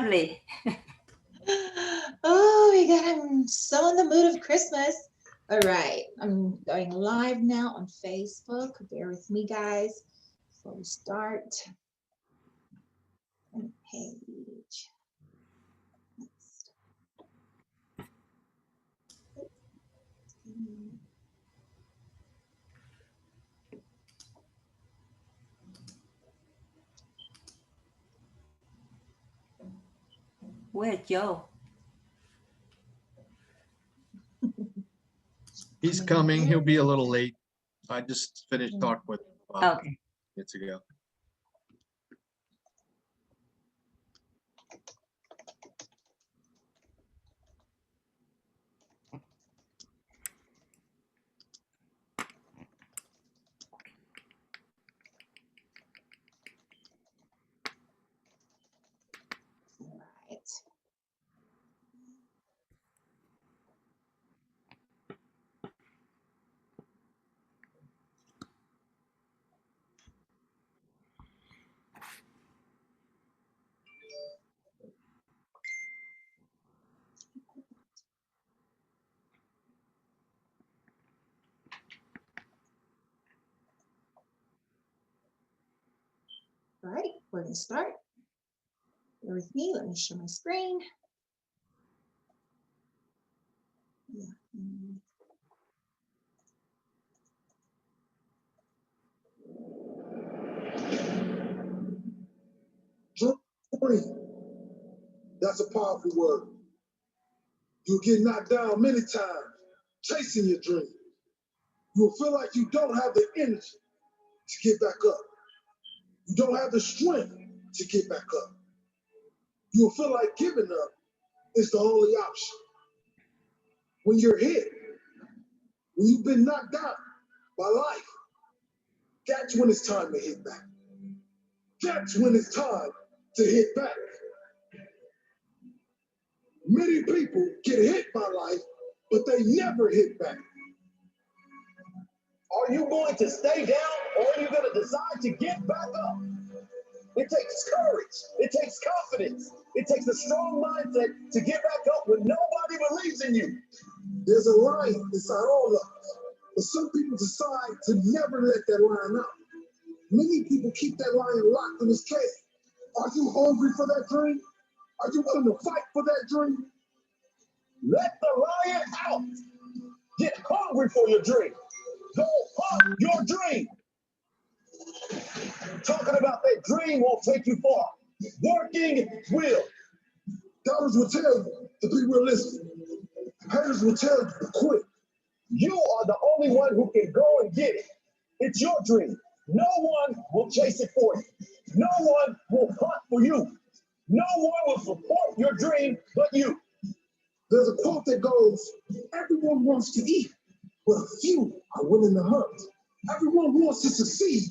Lovely. Oh my God, I'm so in the mood of Christmas. All right, I'm going live now on Facebook. Bear with me, guys, before we start. Page. Next. Where's Joe? He's coming. He'll be a little late. I just finished talking with him Okay. minutes ago. All right, we're going to start. Bear with me. Let me share my screen. Yeah. Dream. That's a powerful word. You'll get knocked down many times chasing your dream. You'll feel like you don't have the energy to get back up. You don't have the strength to get back up. You'll feel like giving up is the only option. When you're hit, when you've been knocked down by life, that's when it's time to hit back. That's when it's time to hit back. Many people get hit by life, but they never hit back. Are you going to stay down, or are you going to decide to get back up? It takes courage. It takes confidence. It takes a strong mindset to get back up when nobody believes in you. There's a lion inside all of us, but some people decide to never let that lion out. Many people keep that lion locked in his cage. Are you hungry for that dream? Are you willing to fight for that dream? Let the lion out. Get hungry for your dream. Go hunt your dream. Talking about that dream won't take you far. Working will. Dollars will tell you the people are listening. Haters will tell you to quit. You are the only one who can go and get it. It's your dream. No one will chase it for you. No one will hunt for you. No one will support your dream but you. There's a quote that goes, everyone wants to eat, but a few are willing to hunt. Everyone wants to succeed,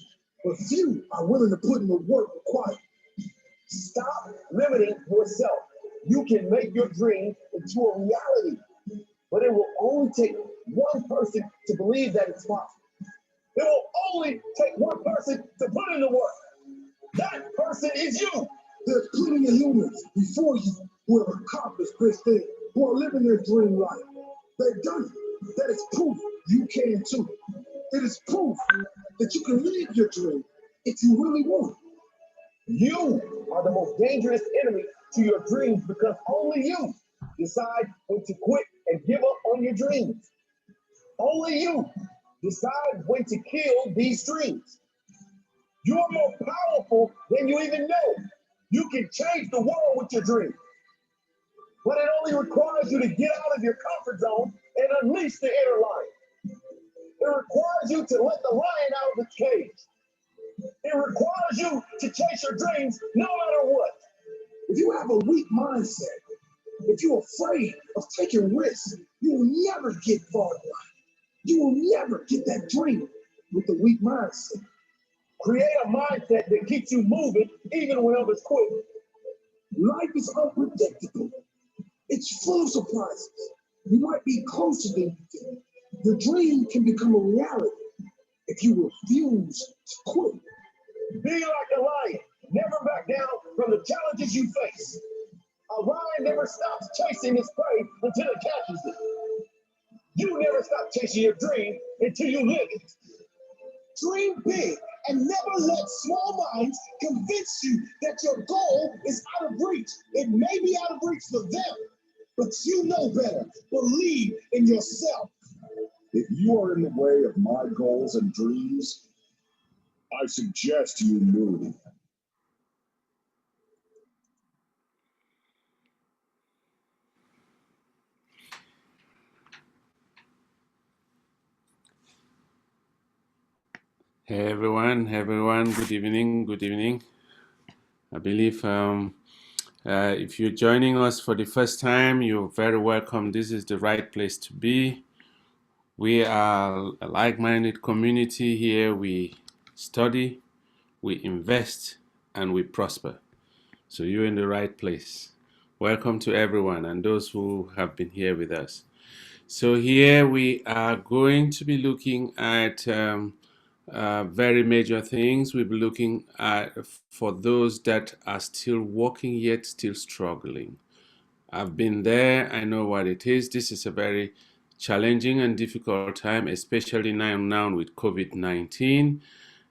but few are willing to put in the work required. Stop limiting yourself. You can make your dream into a reality, but it will only take one person to believe that it's possible. It will only take one person to put in the work. That person is you. There's plenty of humans before you who have accomplished great things, who are living their dream life. They've done it. That is proof you can too. It is proof that you can live your dream if you really want it. You are the most dangerous enemy to your dreams because only you decide when to quit and give up on your dreams. Only you decide when to kill these dreams. You are more powerful than you even know. You can change the world with your dream. But it only requires you to get out of your comfort zone and unleash the inner lion. It requires you to let the lion out of its cage. It requires you to chase your dreams no matter what. If you have a weak mindset, if you're afraid of taking risks, you will never get far in life. You will never get that dream with a weak mindset. Create a mindset that keeps you moving even when others quit. Life is unpredictable. It's full of surprises. You might be closer than you think. Your dream can become a reality if you refuse to quit. Be like a lion. Never back down from the challenges you face. never stops chasing its prey until it catches it. You never stop chasing your dream until you live it. Dream big and never let small minds convince you that your goal is out of reach. It may be out of reach for them, but you know better. Believe in yourself. If you are in the way of my goals and dreams, I suggest you move. Hey everyone, good evening, good evening. I believe if you're joining us for the first time, you're very welcome. This is the right place to be. We are a like-minded community here. We study, we invest, and we prosper. So you're in the right place. Welcome to everyone and those who have been here with us. So here we are going to be looking at very major things. We'll be looking at for those that are still working yet still struggling. I've been there. I know what it is. This is a very challenging and difficult time, especially now with COVID-19.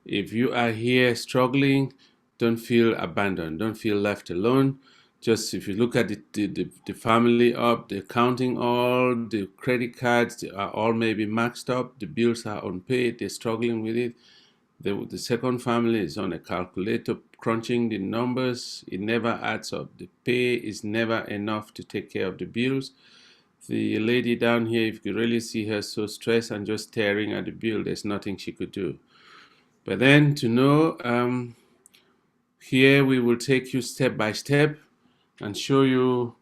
If you are here struggling, don't feel abandoned. Don't feel left alone. Just if you look at the family up, they're counting all the credit cards, they are all maybe maxed up. The bills are unpaid. They're struggling with it. The second family is on a calculator crunching the numbers. It never adds up. The pay is never enough to take care of the bills. The lady down here, if you really see her so stressed and just staring at the bill, there's nothing she could do. But then to know, here we will take you step by step and show you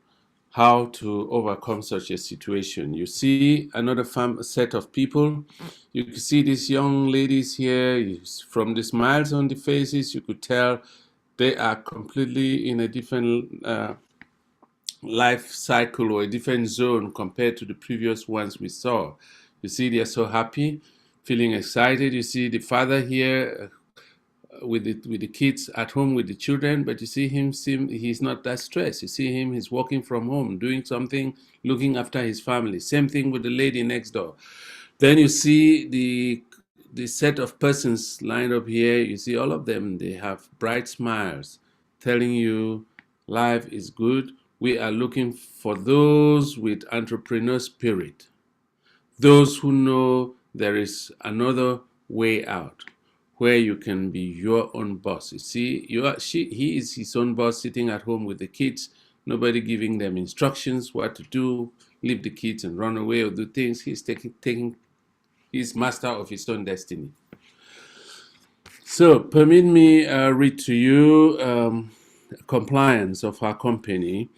how to overcome such a situation. You see another set of people. You can see these young ladies here. From the smiles on the faces, you could tell they are completely in a different life cycle or a different zone compared to the previous ones we saw. You see they're so happy, feeling excited. You see the father here with the kids at home with the children, but you see him, he's not that stressed. You see him, he's working from home, doing something, looking after his family. Same thing with the lady next door. Then you see the set of persons lined up here. You see all of them, they have bright smiles telling you life is good. We are looking for those with entrepreneur spirit, those who know there is another way out where you can be your own boss. You see, he is his own boss sitting at home with the kids, nobody giving them instructions what to do, leave the kids and run away or do things. He's he's master of his own destiny. So permit me read to you compliance of our company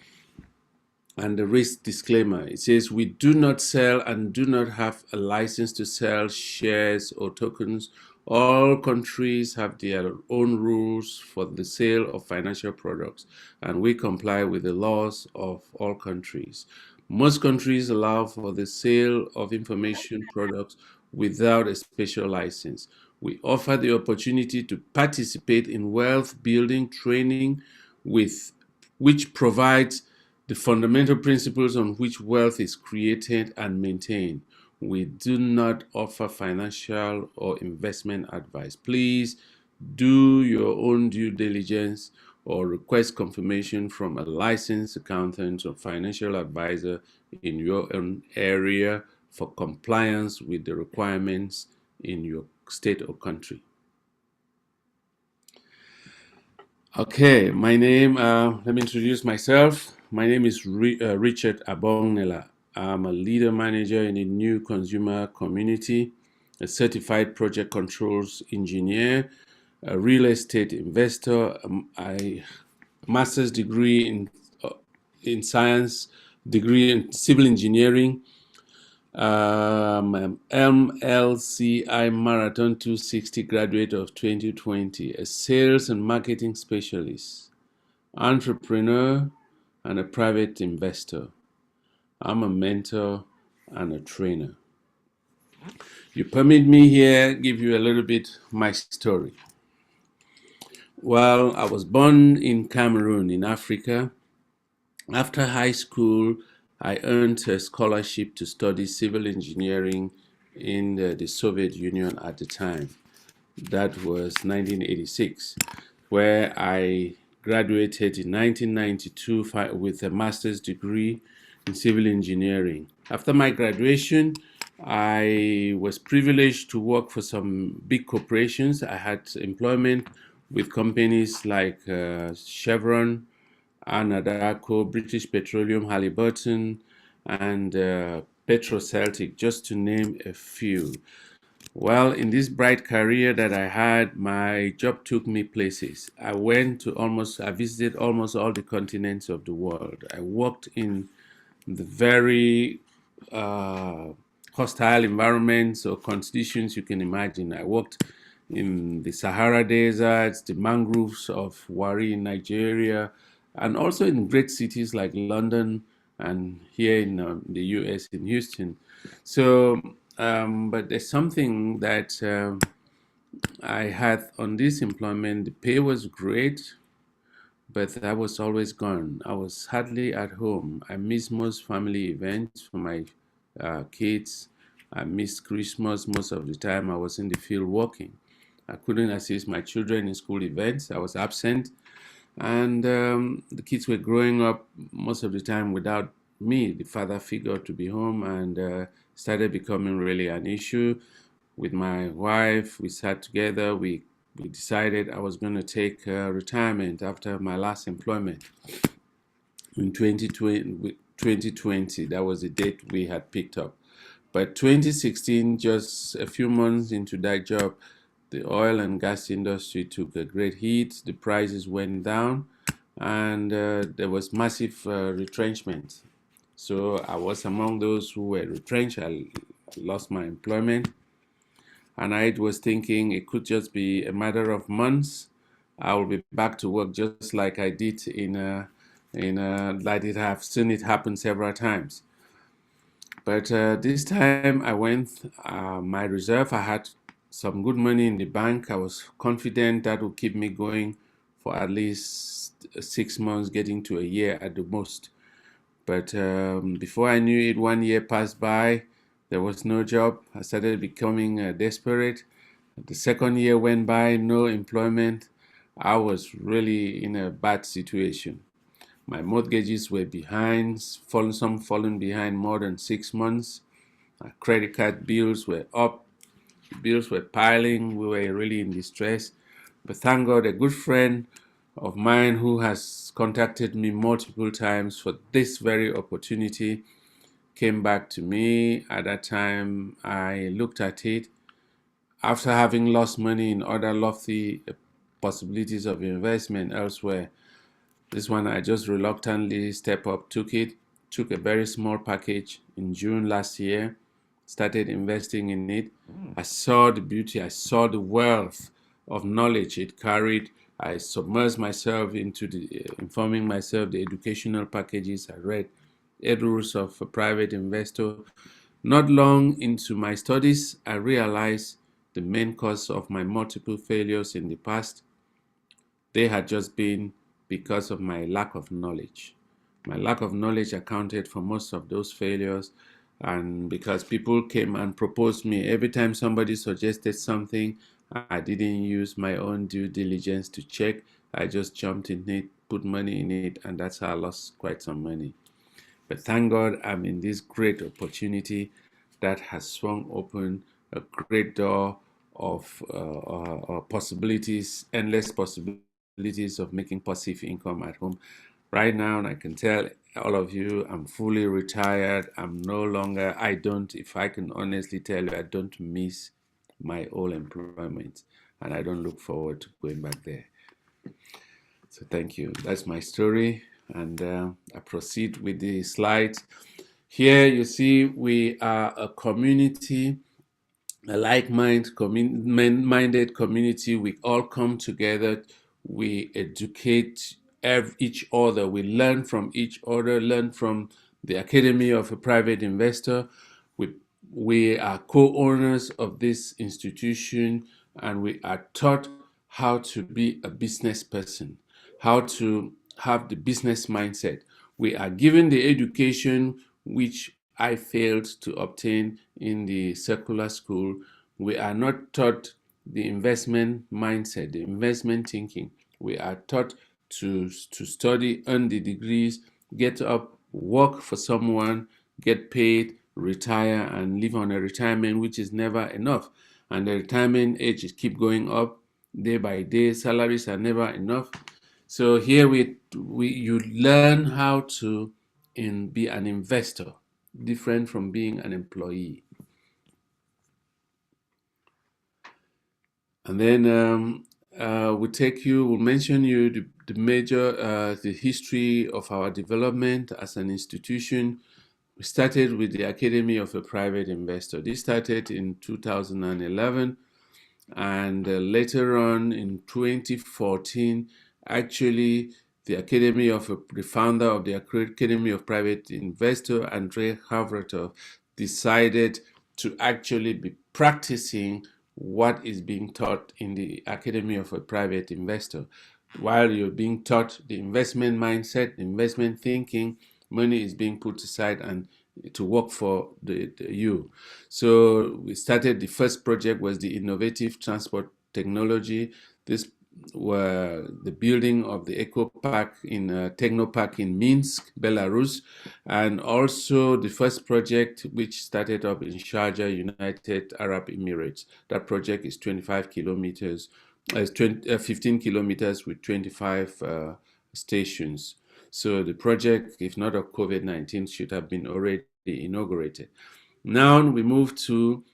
and the risk disclaimer. It says we do not sell and do not have a license to sell shares or tokens. All countries have their own rules for the sale of financial products, and we comply with the laws of all countries. Most countries allow for the sale of information products without a special license. We offer the opportunity to participate in wealth building training which provides the fundamental principles on which wealth is created and maintained. We do not offer financial or investment advice. Please do your own due diligence or request confirmation from a licensed accountant or financial advisor in your own area for compliance with the requirements in your state or country. Okay, my name, let me introduce myself. My name is Richard Abongnela. I'm a leader manager in the new consumer community, a certified project controls engineer, a real estate investor, a master's degree in science, degree in civil engineering, MLCI Marathon 260 graduate of 2020, a sales and marketing specialist, entrepreneur, and a private investor. I'm a mentor and a trainer. You permit me here give you a little bit my story. Well, I was born in Cameroon in Africa. After high school, I earned a scholarship to study civil engineering in the Soviet Union at the time. That was 1986, where I graduated in 1992 with a master's degree in civil engineering. After my graduation, I was privileged to work for some big corporations. I had employment with companies like Chevron, Anadarko, British Petroleum, Halliburton, and Petroceltic, just to name a few. Well, in this bright career that I had, my job took me places. I visited almost all the continents of the world. I worked in the very uh, hostile environments or conditions you can imagine. I worked in the Sahara deserts, the mangroves of Wari in Nigeria, and also in great cities like London and here in the US in Houston. So, but there's something that I had on this employment. The pay was great, but I was always gone. I was hardly at home. I missed most family events for my kids. I missed Christmas most of the time. I was in the field working. I couldn't assist my children in school events. I was absent. And the kids were growing up most of the time without me, the father figure, to be home, and started becoming really an issue with my wife. We sat together. We decided I was going to take retirement after my last employment in 2020. That was the date we had picked up. But 2016, just a few months into that job, the oil and gas industry took a great hit. The prices went down, and there was massive retrenchment. So I was among those who were retrenched. I lost my employment, and I was thinking it could just be a matter of months. I will be back to work just like I did like it have seen it happen several times. But this time I went my reserve. I had some good money in the bank. I was confident that would keep me going for at least 6 months, getting to a year at the most. But before I knew it, 1 year passed by. There was no job. I started becoming desperate. The second year went by, no employment. I was really in a bad situation. My mortgages were behind, some fallen behind more than 6 months. My credit card bills were up, bills were piling. We were really in distress. But thank God, a good friend of mine who has contacted me multiple times for this very opportunity came back to me. At that time, I looked at it. After having lost money in other lofty possibilities of investment elsewhere, this one I just reluctantly stepped up, took a very small package in June last year, started investing in it. I saw the beauty, I saw the wealth of knowledge it carried. I submerged myself into informing myself the educational packages. I read 8 Rules of a Private Investor. Not long into my studies, I realized the main cause of my multiple failures in the past, they had just been because of my lack of knowledge. My lack of knowledge accounted for most of those failures, and because people came and proposed me, every time somebody suggested something, I didn't use my own due diligence to check. I just jumped in it, put money in it, and that's how I lost quite some money. But thank God I'm in this great opportunity that has swung open a great door of possibilities, endless possibilities of making passive income at home. Right now, I can tell all of you, I'm fully retired. If I can honestly tell you, I don't miss my old employment, and I don't look forward to going back there. So thank you. That's my story, and I proceed with the slides. Here you see we are a community, a like-minded community. We all come together. We educate each other. We learn from each other, learn from the Academy of a Private Investor. We, we are co-owners of this institution, and we are taught how to be a business person, how to have the business mindset. We are given the education which I failed to obtain in the secular school. We are not taught the investment mindset, the investment thinking. We are taught to study, earn the degrees, get up, work for someone, get paid, retire, and live on a retirement which is never enough. And the retirement age is keep going up day by day. Salaries are never enough. So here you learn how to be an investor, different from being an employee. And then we'll mention you the major, the history of our development as an institution. We started with the Academy of a Private Investor. This started in 2011, and later on in 2014, actually, the founder of the Academy of Private Investor, Andrei Havratov, decided to actually be practicing what is being taught in the Academy of a Private Investor. While you're being taught the investment mindset, investment thinking, money is being put aside and to work for you. So we started, the first project was the innovative transport technology. This were the building of the Eco Park in Techno Park in Minsk, Belarus, and also the first project which started up in Sharjah, United Arab Emirates. That project is 25 kilometers, 15 kilometers with 25 stations. So the project, if not of COVID-19, should have been already inaugurated. Now we move to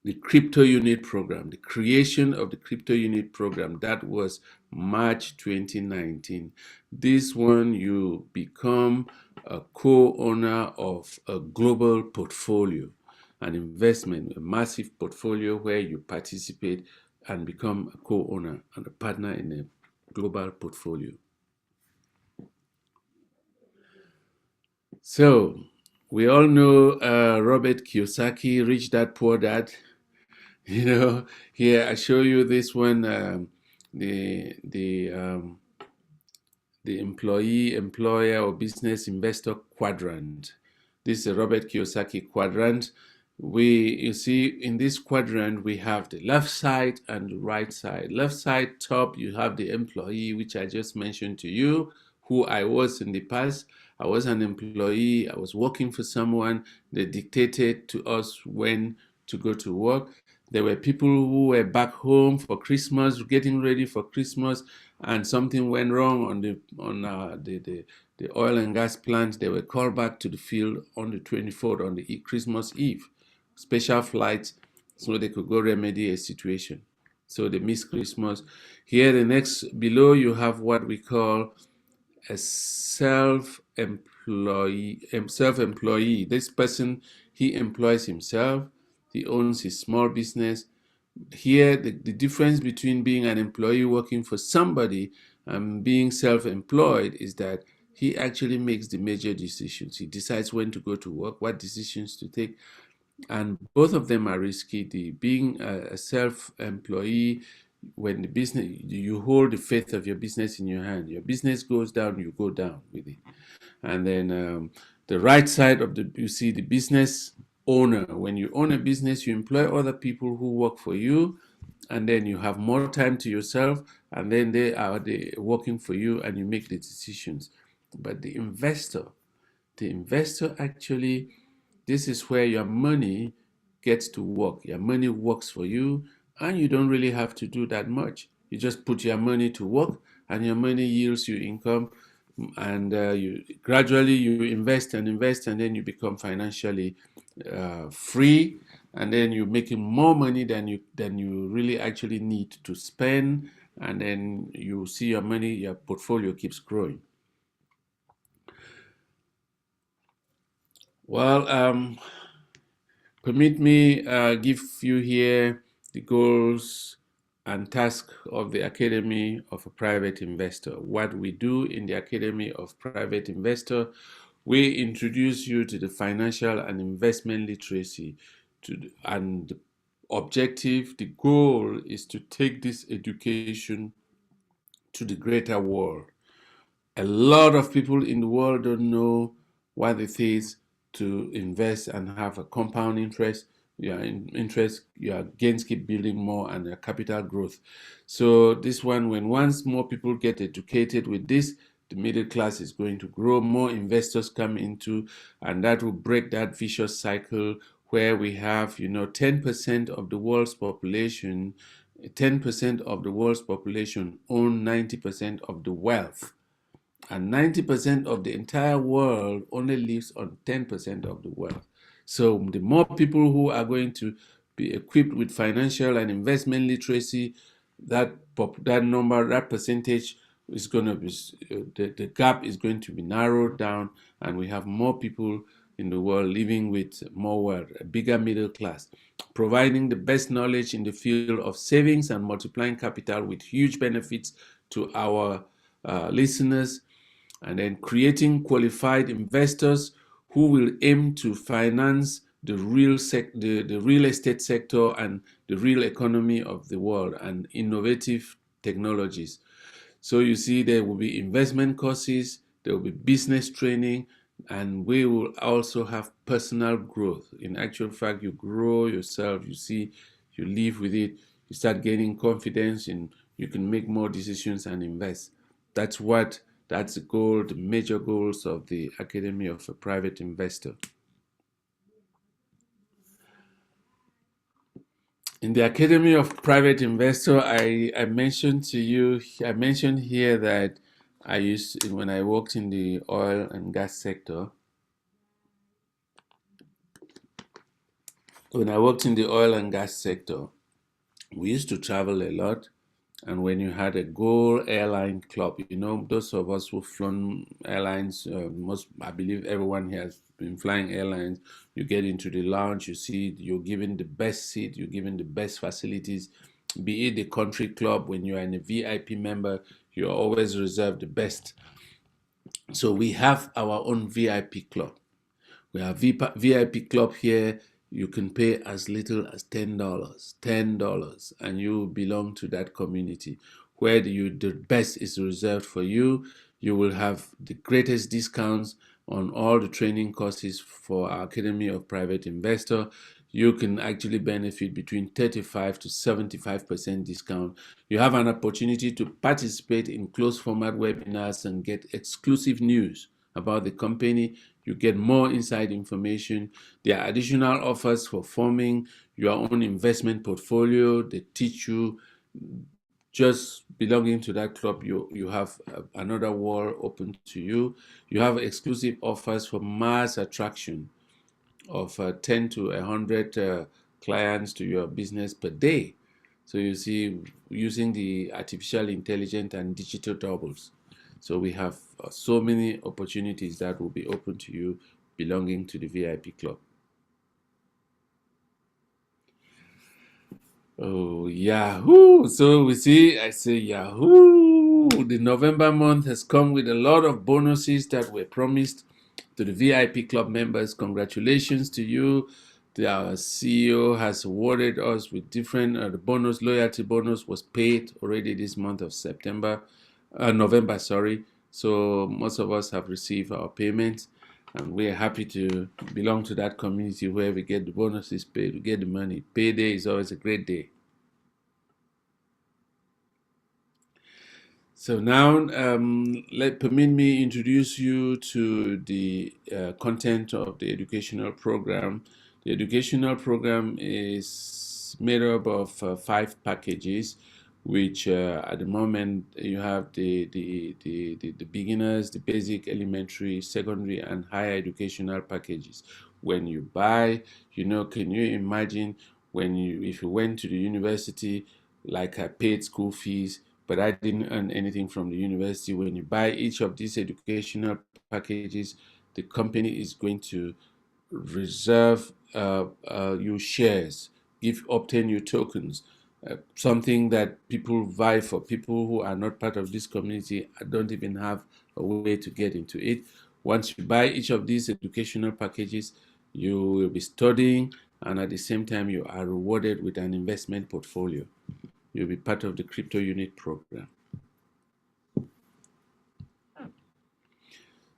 the crypto unit program, the creation of the crypto unit program. That was March 2019. This one, you become a co-owner of a global portfolio, an investment, a massive portfolio where you participate and become a co-owner and a partner in a global portfolio. So we all know Robert Kiyosaki, Rich Dad Poor Dad. Here I show you this one, the employee, employer, or business investor quadrant. This is a Robert Kiyosaki quadrant. You see in this quadrant, we have the left side and the right side. Left side top, you have the employee, which I just mentioned to you, who I was in the past. I was an employee. I was working for someone. They dictated to us when to go to work. There were people who were back home for Christmas, getting ready for Christmas, and something went wrong on the oil and gas plant. They were called back to the field on the 24th, on the Christmas Eve. Special flights so they could go remedy a situation. So they missed Christmas. Here, the next below, you have what we call a self-employee. This person, he employs himself. He owns his small business. Here, the difference between being an employee working for somebody and being self-employed is that he actually makes the major decisions. He decides when to go to work, what decisions to take, and both of them are risky. Being a self-employee, when the business, you hold the faith of your business in your hand. Your business goes down, you go down with it. And then the right side of you see the business owner. When you own a business, you employ other people who work for you, and then you have more time to yourself, and then they are working for you, and you make the decisions. But the investor actually, this is where your money gets to work. Your money works for you, and you don't really have to do that much. You just put your money to work, and your money yields you income, and you gradually invest, and then you become financially free, and then you're making more money than you really actually need to spend, and then you see your money, your portfolio keeps growing. Well, permit me give you here the goals and tasks of the Academy of a Private Investor. What we do in the Academy of Private Investor, we introduce you to the financial and investment literacy, and the objective, the goal is to take this education to the greater world. A lot of people in the world don't know what it is to invest and have a compound interest. Your gains keep building more and your capital growth. So this one, when once more people get educated with this, the middle class is going to grow, more investors come into, and that will break that vicious cycle where we have, 10% of the world's population, 10% of the world's population own 90% of the wealth. And 90% of the entire world only lives on 10% of the wealth. So the more people who are going to be equipped with financial and investment literacy, that number, that percentage is going to be, the gap is going to be narrowed down, and we have more people in the world living with more wealth, a bigger middle class, providing the best knowledge in the field of savings and multiplying capital with huge benefits to our listeners, and then creating qualified investors who will aim to finance the real estate sector and the real economy of the world and innovative technologies. So you see, there will be investment courses, there will be business training, and we will also have personal growth. In actual fact, you grow yourself, you see, you live with it, you start gaining confidence, and you can make more decisions and invest. That's the goal, the major goals of the Academy of a Private Investor. In the Academy of Private Investor, I mentioned here that when I worked in the oil and gas sector, we used to travel a lot. And when you had a Gold Airline Club, those of us who've flown airlines, I believe everyone here has been flying airlines. You get into the lounge, you see, you're given the best seat, you're given the best facilities. Be it the country club, when you're a VIP member, you're always reserved the best. So we have our own VIP club. We have VIP club here. You can pay as little as $10, and you belong to that community where the best is reserved for you. You will have the greatest discounts on all the training courses for our Academy of Private Investor. You can actually benefit between 35 to 75% discount. You have an opportunity to participate in closed format webinars and get exclusive news about the company. You get more inside information. There are additional offers for forming your own investment portfolio. They teach you. Just belonging to that club, you have another world open to you. You have exclusive offers for mass attraction of 10 to 100 clients to your business per day. So you see, using the artificial intelligence and digital doubles. So we have so many opportunities that will be open to you belonging to the VIP club. Oh, Yahoo! So I say Yahoo! The November month has come with a lot of bonuses that were promised to the VIP club members. Congratulations to you. Our CEO has awarded us with different, the loyalty bonus was paid already this month of November, sorry. So most of us have received our payments, and we are happy to belong to that community where we get the bonuses paid, we get the money. Payday is always a great day. So now, permit me introduce you to the content of the educational program. The educational program is made up of 5 packages, which at the moment you have the beginners, the basic, elementary, secondary, and higher educational packages. When you buy, can you imagine if you went to the university, like I paid school fees, but I didn't earn anything from the university. When you buy each of these educational packages, the company is going to reserve you shares, obtain you tokens, something that people buy for people who are not part of this community, don't even have a way to get into it. Once you buy each of these educational packages, you will be studying, and at the same time, you are rewarded with an investment portfolio. You'll be part of the crypto unit program.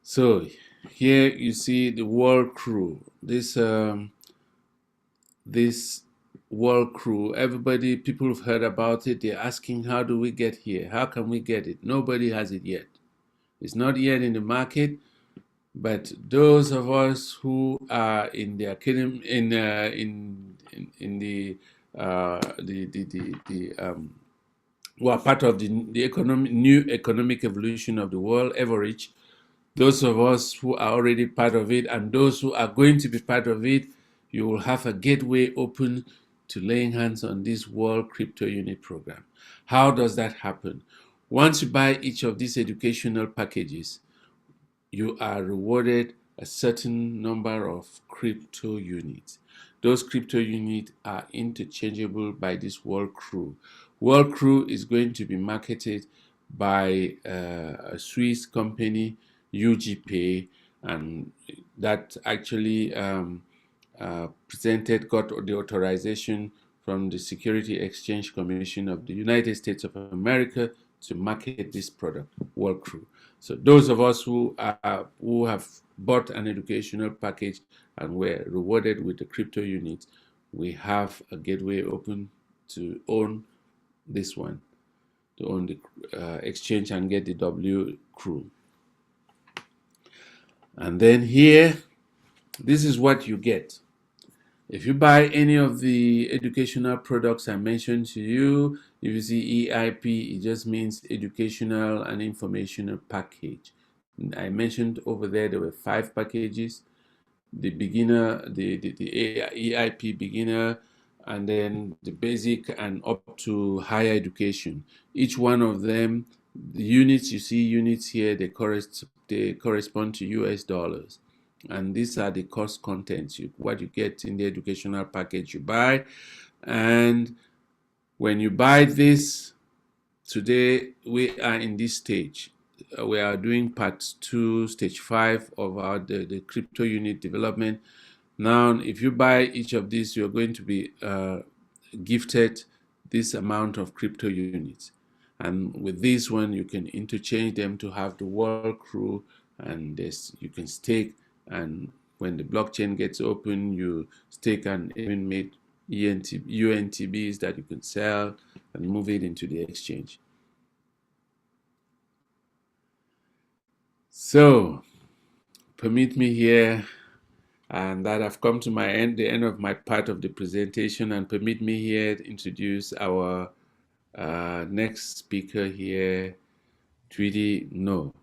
So here you see the world crew. This world crew, everybody, people have heard about it. They're asking, how do we get here? How can we get it? Nobody has it yet. It's not yet in the market, but those of us who are in the academy, in the who are part of the new economic evolution of the world, Evorich, those of us who are already part of it and those who are going to be part of it, you will have a gateway open to laying hands on this World Crypto Unit program. How does that happen? Once you buy each of these educational packages, you are rewarded a certain number of crypto units. Those crypto units are interchangeable by this World Crew. World Crew is going to be marketed by a Swiss company, UGPay, and that actually got the authorization from the Security Exchange Commission of the United States of America to market this product, World Crew. So those of us who have bought an educational package and were rewarded with the crypto unit, we have a gateway open to own this one, to own the exchange and get the W Crew. And then here, this is what you get. If you buy any of the educational products I mentioned to you, if you see EIP, it just means educational and informational package. I mentioned over there were 5 packages. The beginner, the EIP beginner, and then the basic and up to higher education. Each one of them, the units, you see units here, they correspond to US dollars. And these are the cost contents, what you get in the educational package you buy. And when you buy this, today we are in this stage. We are doing part 2, stage 5 of the crypto unit development. Now, if you buy each of these, you're going to be gifted this amount of crypto units. And with this one, you can interchange them to have the World Crew, and you can stake. And when the blockchain gets open, you stake and even make UNTBs that you can sell and move it into the exchange. So, permit me here, and that I've come to the end of my part of the presentation, and permit me here to introduce our next speaker here, Tweety No.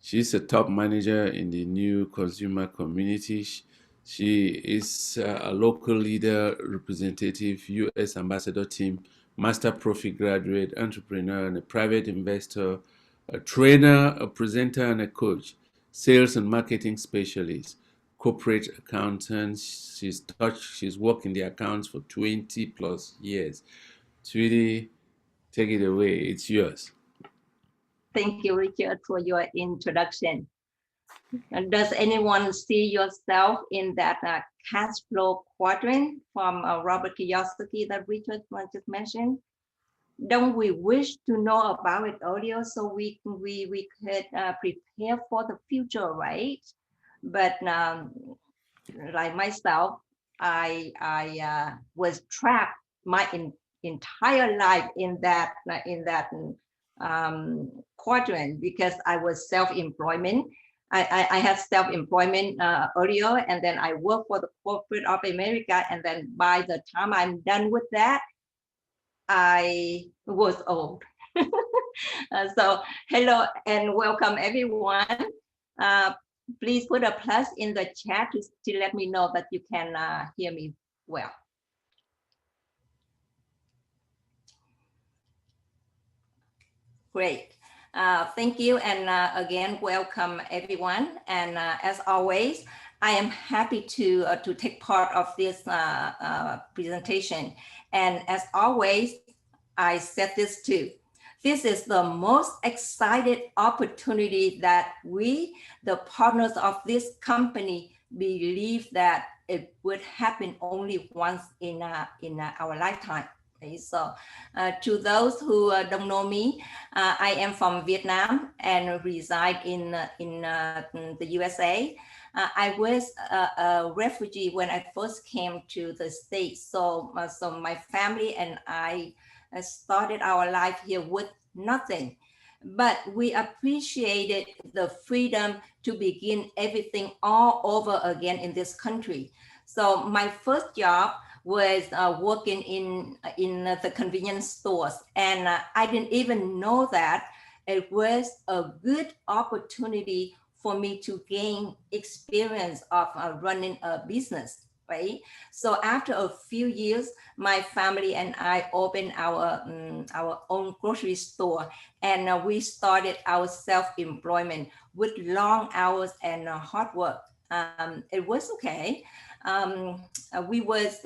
She's a top manager in the new consumer community. She is a local leader, representative, U.S. ambassador team, master profi graduate, entrepreneur, and a private investor, a trainer, a presenter, and a coach, sales and marketing specialist, corporate accountant. She's worked in the accounts for 20 plus years. Tweety, take it away. It's yours. Thank you, Richard, for your introduction. And does anyone see yourself in that cash flow quadrant from Robert Kiyosaki that Richard just mentioned? Don't we wish to know about it earlier so we could prepare for the future, right? But like myself, I was trapped my entire life in that quadrant because I was self-employment. I had self-employment earlier, and then I worked for the corporate of America, and then by the time I'm done with that, I was old. So hello and welcome everyone. Please put a plus in the chat to let me know that you can hear me well. Great. Thank you. And again, welcome everyone. And as always, I am happy to take part of this presentation. And as always, I said this too. This is the most excited opportunity that we, the partners of this company, believe that it would happen only once in our lifetime. So to those who don't know me, I am from Vietnam and reside in the USA. I was a refugee when I first came to the States. So my family and I started our life here with nothing. But we appreciated the freedom to begin everything all over again in this country. So my first job was working in the convenience stores, and I didn't even know that it was a good opportunity for me to gain experience of running a business, right? So after a few years, my family and I opened our own grocery store, and we started our self-employment with long hours and hard work. It was okay. We was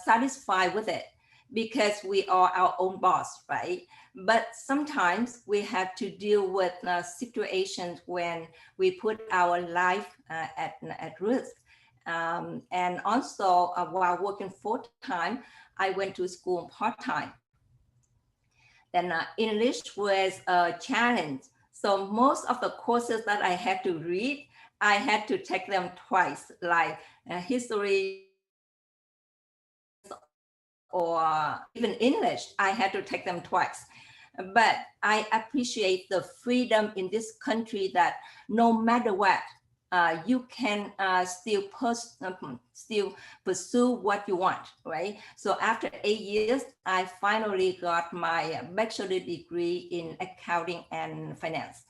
satisfied with it because we are our own boss, right? But sometimes we have to deal with situations when we put our life at risk. And also while working full time, I went to school part time. Then English was a challenge. So most of the courses that I had to read, I had to take them twice, like history, or even English, I had to take them twice. But I appreciate the freedom in this country that no matter what, you can still pursue what you want, right? So after 8 years, I finally got my bachelor degree in accounting and finance.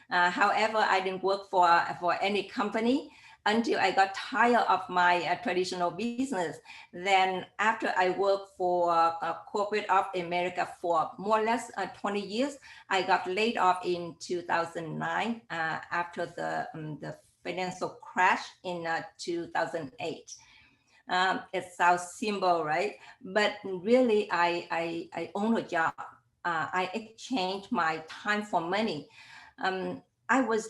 However, I didn't work for any company until I got tired of my traditional business. Then after I worked for Corporate of America for more or less 20 years, I got laid off in 2009 after the financial crash in 2008. It sounds simple, right? But really, I own a job. I exchanged my time for money. I was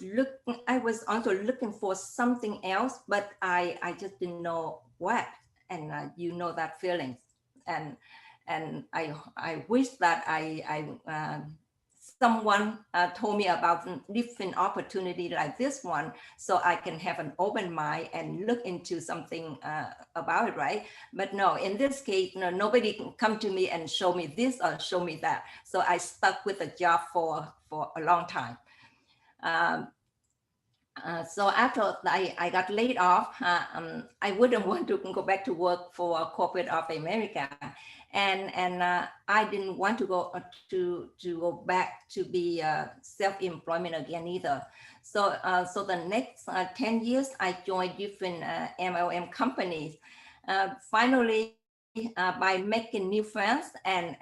also looking for something else, but I just didn't know what. And you know that feeling. And I wish that someone told me about different opportunity like this one, so I can have an open mind and look into something about it, right? But no, in this case, no, nobody can come to me and show me this or show me that. So I stuck with the job for a long time. So after I got laid off, I wouldn't want to go back to work for Corporate of America, and I didn't want to go back to be self-employment again either. So so the next 10 years, I joined different MLM companies. Finally, by making new friends and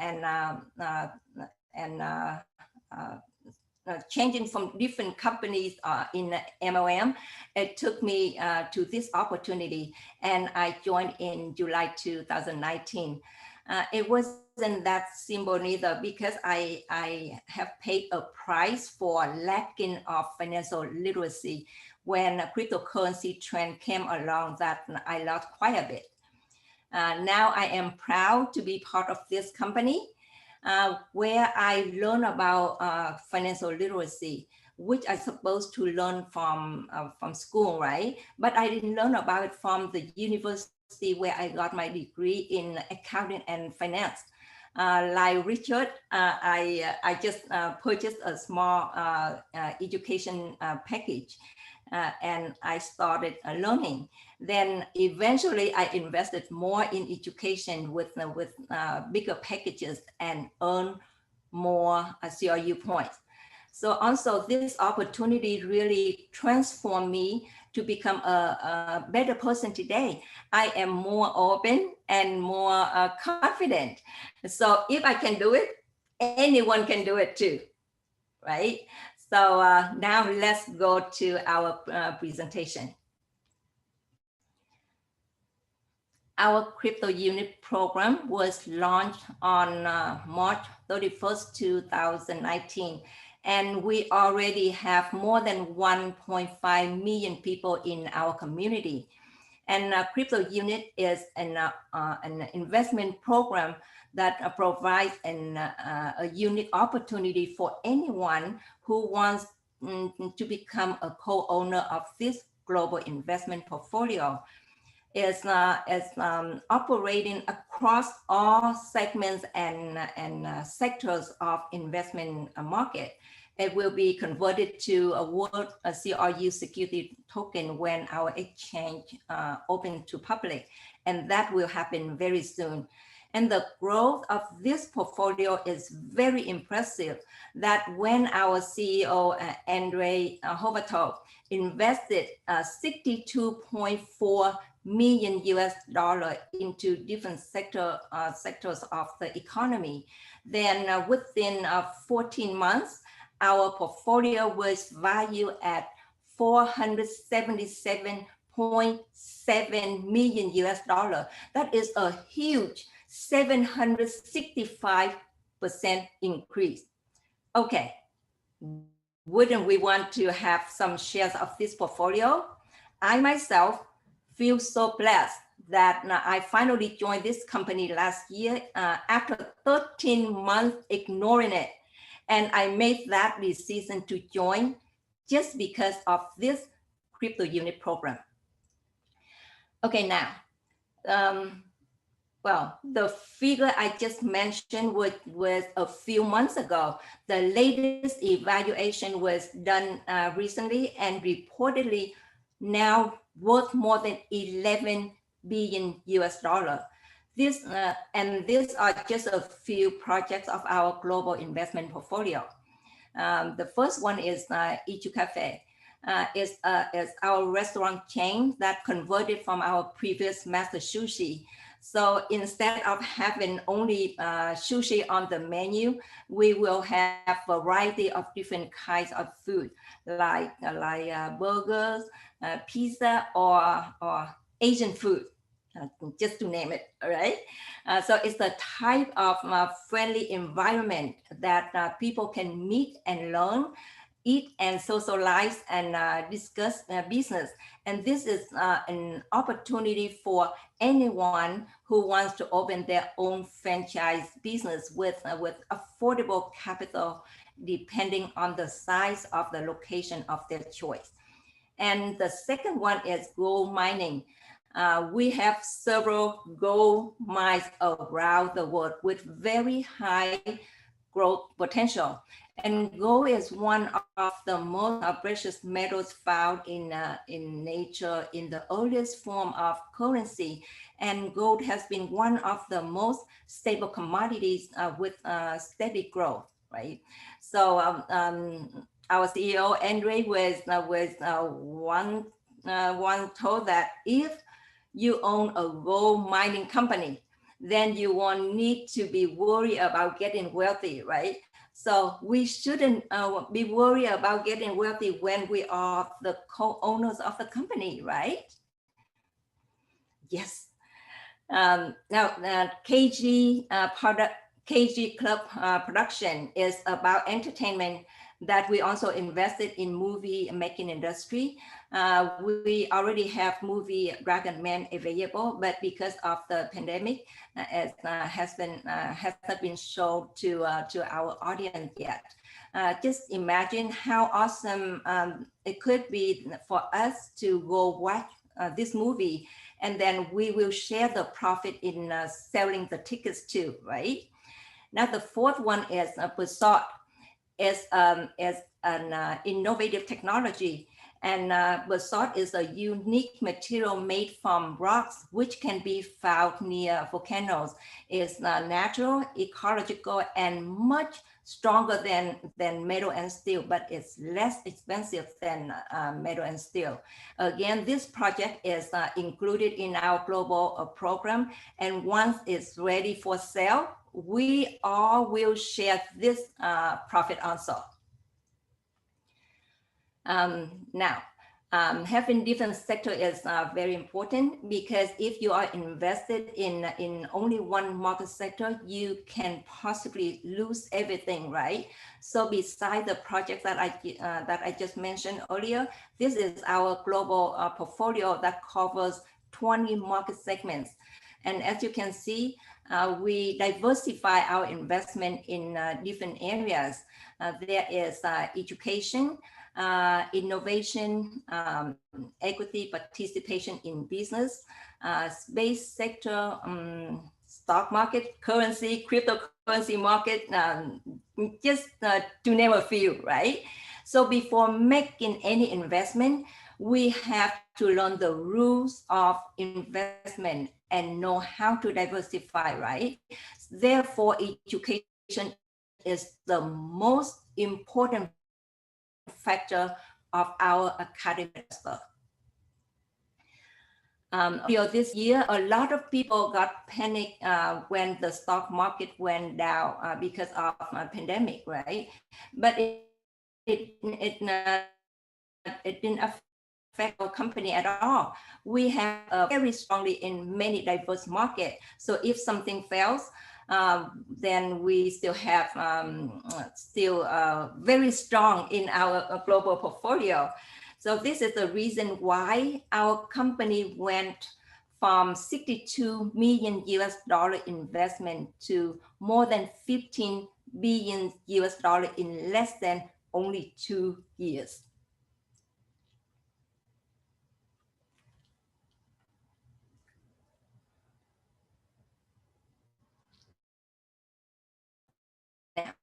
changing from different companies in MLM, it took me to this opportunity, and I joined in July 2019. It wasn't that simple neither, because I have paid a price for lacking of financial literacy. When a cryptocurrency trend came along, that I lost quite a bit. Now I am proud to be part of this company, where I learn about financial literacy, which I supposed to learn from school, right? But I didn't learn about it from the university where I got my degree in accounting and finance. Like Richard, I just purchased a small education package, and I started learning. Then eventually I invested more in education with bigger packages and earn more CRU points. So also this opportunity really transformed me to become a better person today. I am more open and more confident. So if I can do it, anyone can do it too, right? So now let's go to our presentation. Our crypto unit program was launched on March 31st, 2019, and we already have more than 1.5 million people in our community. And crypto unit is an investment program that provides a unique opportunity for anyone who wants to become a co-owner of this global investment portfolio. Is operating across all segments and sectors of investment market. It will be converted to a CRU security token when our exchange open to public, and that will happen very soon. And the growth of this portfolio is very impressive, that when our CEO, Andre Hovato, invested 62.4 million US dollar into different sectors of the economy, then within 14 months, our portfolio was valued at 477.7 million US dollar. That is a huge 765% increase. Okay, wouldn't we want to have some shares of this portfolio? I myself feel so blessed that I finally joined this company last year after 13 months ignoring it. And I made that decision to join just because of this crypto unit program. Okay, now, well, the figure I just mentioned was a few months ago. The latest evaluation was done recently and reportedly now worth more than 11 billion US dollar. These are just a few projects of our global investment portfolio. The first one is Ichu Cafe. Is our restaurant chain that converted from our previous master sushi. So instead of having only sushi on the menu, we will have a variety of different kinds of food, like burgers, pizza, or Asian food, just to name it. All right. So it's the type of friendly environment that people can meet and learn, eat and socialize and discuss business. And this is an opportunity for anyone who wants to open their own franchise business with affordable capital, depending on the size of the location of their choice. And the second one is gold mining. We have several gold mines around the world with very high growth potential. And gold is one of the most precious metals found in nature in the earliest form of currency. And gold has been one of the most stable commodities with steady growth, right? So our CEO, Andre, was one told that if you own a gold mining company, then you won't need to be worried about getting wealthy, right? So we shouldn't be worried about getting wealthy when we are the co-owners of the company, right? Yes. Now, KG Club production is about entertainment that we also invested in movie making industry. We already have movie Dragon Man available, but because of the pandemic, it hasn't been shown to our audience yet. Just imagine how awesome it could be for us to go watch this movie, and then we will share the profit in selling the tickets too, right? Now the fourth one is Basalt. Is an innovative technology, and basalt is a unique material made from rocks which can be found near volcanoes. It's natural, ecological, and much stronger than metal and steel, but it's less expensive than metal and steel. Again, this project is included in our global program, and once it's ready for sale, we all will share this profit also. Now, having different sector is very important, because if you are invested in only one market sector, you can possibly lose everything, right? So besides the project that I just mentioned earlier, this is our global portfolio that covers 20 market segments. And as you can see, we diversify our investment in different areas. There is education, innovation, equity participation in business, space sector, stock market, currency, cryptocurrency market, just to name a few, right? So before making any investment, we have to learn the rules of investment and know how to diversify, right? Therefore, education is the most important factor of our academic investor. This year, a lot of people got panicked when the stock market went down because of a pandemic, right? But it didn't affect our company at all. We have very strongly in many diverse markets. So if something fails, then we still have very strong in our global portfolio. So this is the reason why our company went from 62 million US dollar investment to more than 15 billion US dollar in less than only 2 years. Now,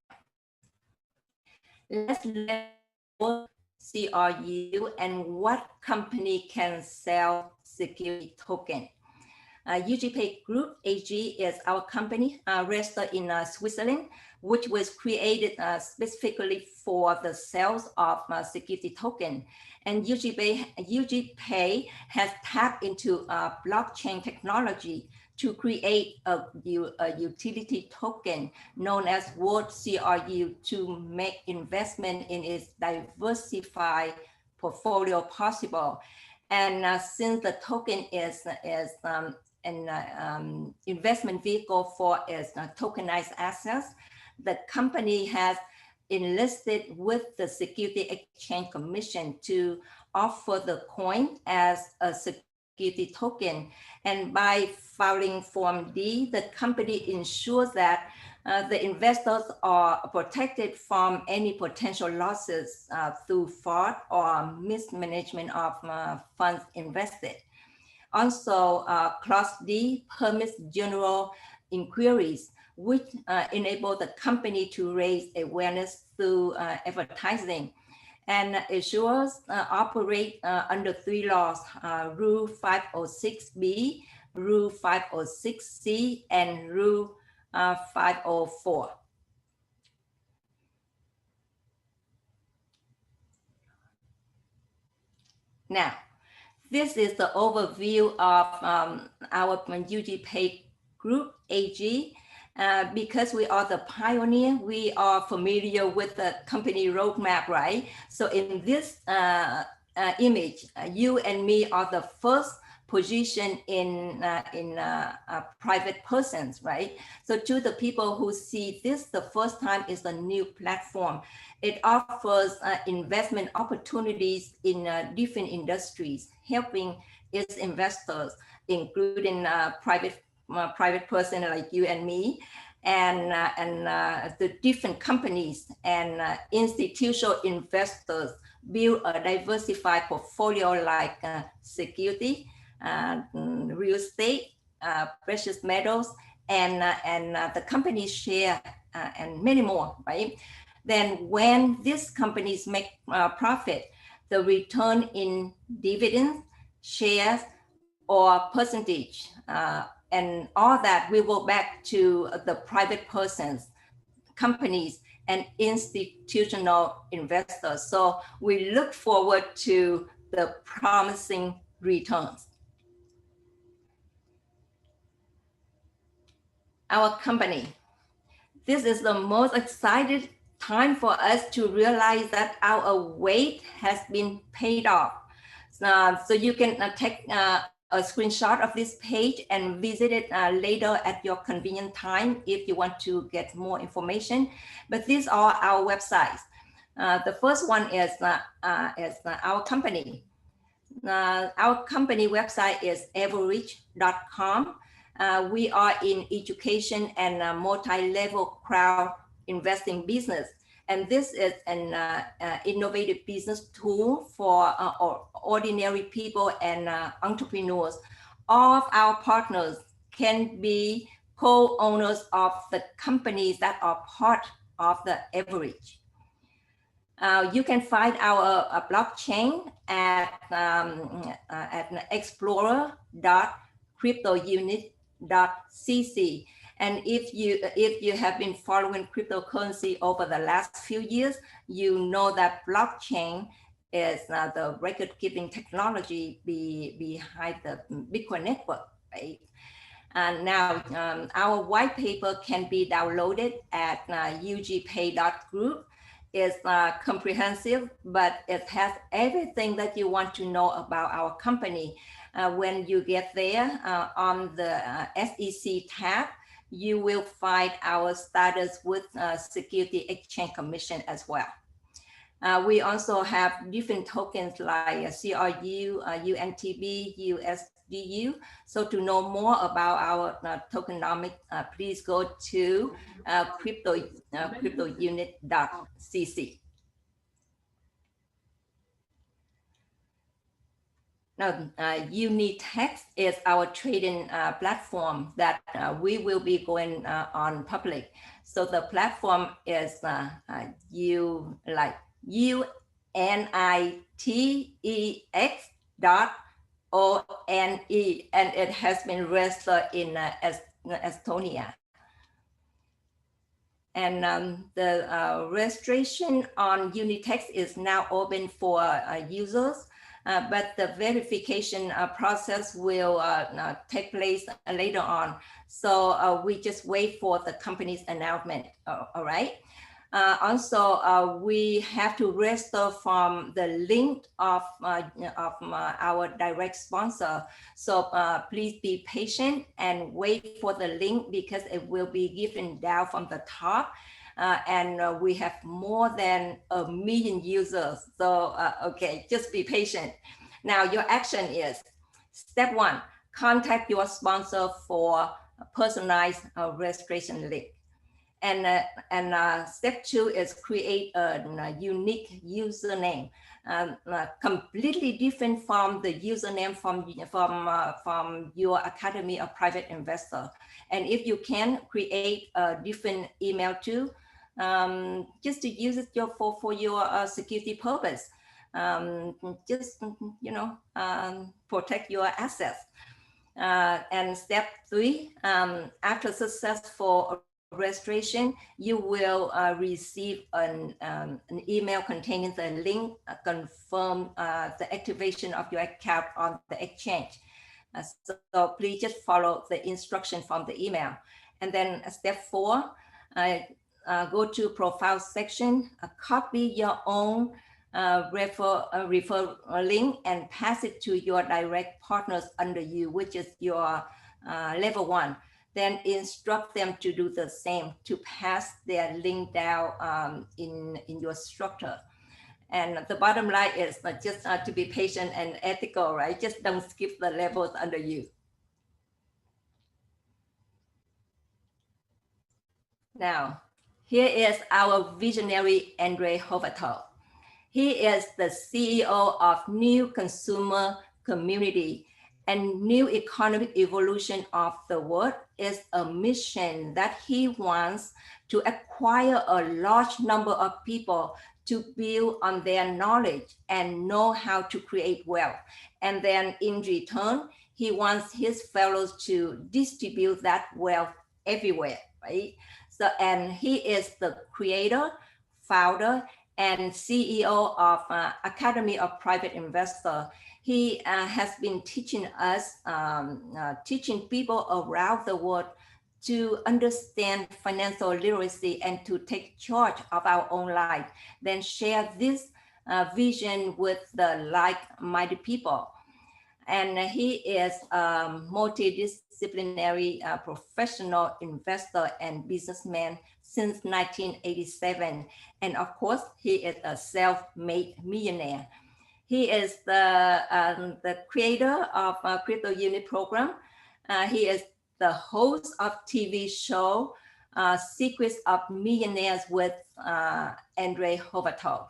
let's level CRU and what company can sell security token. UGPay Group AG is our company registered in Switzerland, which was created specifically for the sales of security token. And UGPay has tapped into blockchain technology to create a utility token known as World CRU to make investment in its diversified portfolio possible. And since the token is an investment vehicle for its tokenized assets, the company has enlisted with the Security Exchange Commission to offer the coin as a security token. And by filing Form D, the company ensures that the investors are protected from any potential losses through fraud or mismanagement of funds invested. Also, Clause D permits general inquiries, which enable the company to raise awareness through advertising. And issuers operate under 3 laws, Rule 506B, Rule 506C, and Rule 504. Now, this is the overview of our UGPay Group AG. Because we are the pioneer, we are familiar with the company roadmap, right? So in this image, you and me are the first position in private persons, right? So to the people who see this the first time, is a new platform. It offers investment opportunities in different industries, helping its investors, including private person like you and me, and the different companies and institutional investors build a diversified portfolio like security, real estate, precious metals, and the company share and many more, right? Then when these companies make profit, the return in dividends, shares, or percentage, and all that will go back to the private persons, companies, and institutional investors. So we look forward to the promising returns. Our company. This is the most exciting time for us to realize that our wait has been paid off. So you can take a screenshot of this page and visit it later at your convenient time if you want to get more information. But these are our websites. The first one is our company. Our company website is evorich.com. We are in education and multi-level crowd investing business. And this is an innovative business tool for ordinary people and entrepreneurs. All of our partners can be co-owners of the companies that are part of the Evorich. You can find our blockchain at explorer.cryptounit.cc. And if you have been following cryptocurrency over the last few years, you know that blockchain is the record-keeping technology behind the Bitcoin network, right? And now our white paper can be downloaded at ugpay.group. It's comprehensive, but it has everything that you want to know about our company. When you get there on the SEC tab, you will find our status with Security Exchange Commission as well. We also have different tokens like CRU, UNTB, USDU. So to know more about our tokenomics, please go to cryptounit.cc. Now, Unitex is our trading platform that we will be going on public. So the platform is UNITEX.ONE, and it has been registered in Estonia. And the registration on Unitex is now open for users, but the verification process will take place later on. So we just wait for the company's announcement, all right? Also, we have to register from the link of our direct sponsor. So please be patient and wait for the link because it will be given down from the top. And we have more than 1 million users. So, okay, just be patient. Now your action is, step 1, contact your sponsor for a personalized registration link. And step 2 is create a unique username, completely different from the username from your Academy of Private Investor. And if you can, create a different email too, just to use it for your security purpose. Just, you know, protect your assets. And step 3, after successful registration, you will receive an email containing the link confirm the activation of your account on the exchange. So please just follow the instruction from the email. And then step 4, go to profile section, copy your own refer link and pass it to your direct partners under you, which is your level 1. Then instruct them to do the same, to pass their link down in your structure. And the bottom line is just to be patient and ethical, right? Just don't skip the levels under you. Now, here is our visionary Andre Hovato. He is the CEO of New Consumer Community, and New Economic Evolution of the World is a mission that he wants to acquire a large number of people to build on their knowledge and know how to create wealth. And then in return, he wants his fellows to distribute that wealth everywhere, right? So, and he is the creator, founder, and CEO of Academy of Private Investor. He has been teaching us, teaching people around the world to understand financial literacy and to take charge of our own life, then share this vision with the like-minded people. And he is a multidisciplinary professional investor and businessman since 1987. And of course, he is a self-made millionaire. He is the creator of Crypto Unit program. He is the host of TV show Secrets of Millionaires with Andre Hovato.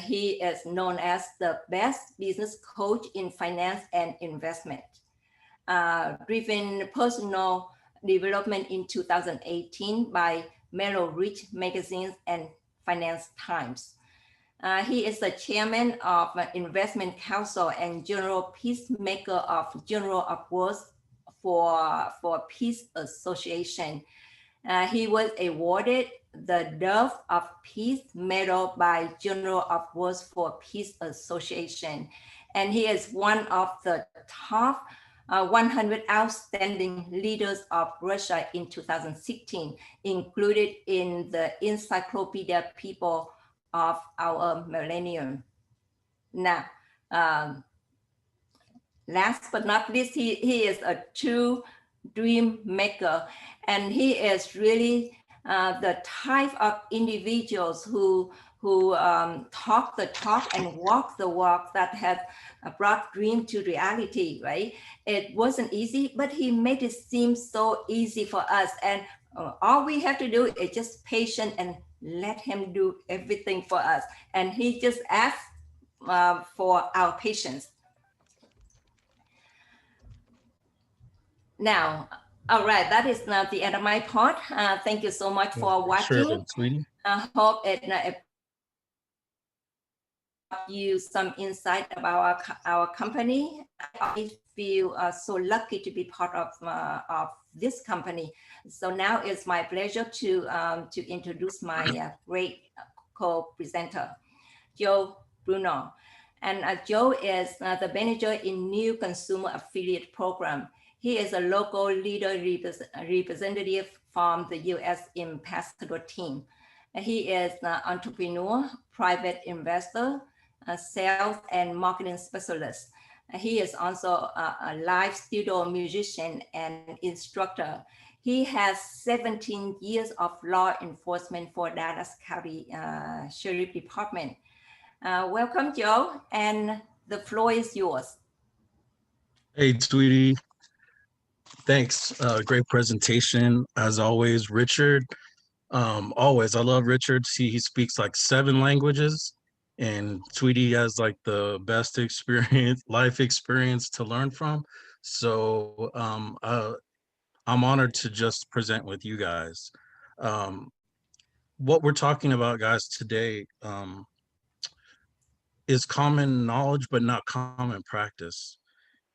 He is known as the best business coach in finance and investment. Driven personal development in 2018 by Merrill Rich Magazine and Finance Times. He is the chairman of Investment Council and general peacemaker of General Awards for Peace Association. He was awarded the Dove of Peace Medal by General Awards for Peace Association. And he is one of the top 100 outstanding leaders of Russia in 2016, included in the Encyclopedia People of Our Millennium. Now, last but not least, he is a true dream maker, and he is really the type of individuals who talk the talk and walk the walk that has brought dream to reality, right? It wasn't easy, but he made it seem so easy for us. And all we have to do is just patient and let him do everything for us. And he just asks for our patience. Now, all right, that is now the end of my part. Thank you so much for watching. Sure, sweetie. I hope it you some insight about our company. I feel so lucky to be part of this company. So now it's my pleasure to introduce my great co-presenter, Joe Bruno. And Joe is the manager in new consumer affiliate program. He is a local leader representative from the U.S. ambassador team. He is an entrepreneur, private investor, sales and marketing specialist. He is also a live studio musician and instructor. He has 17 years of law enforcement for Dallas County Sheriff Department. Welcome, Joe, and the floor is yours. Hey, sweetie. Thanks. Great presentation as always, Richard. Always, I love Richard. He speaks like 7 languages, and Sweetie has like the best experience, life experience to learn from. So I'm honored to just present with you guys. What we're talking about, guys, today is common knowledge, but not common practice.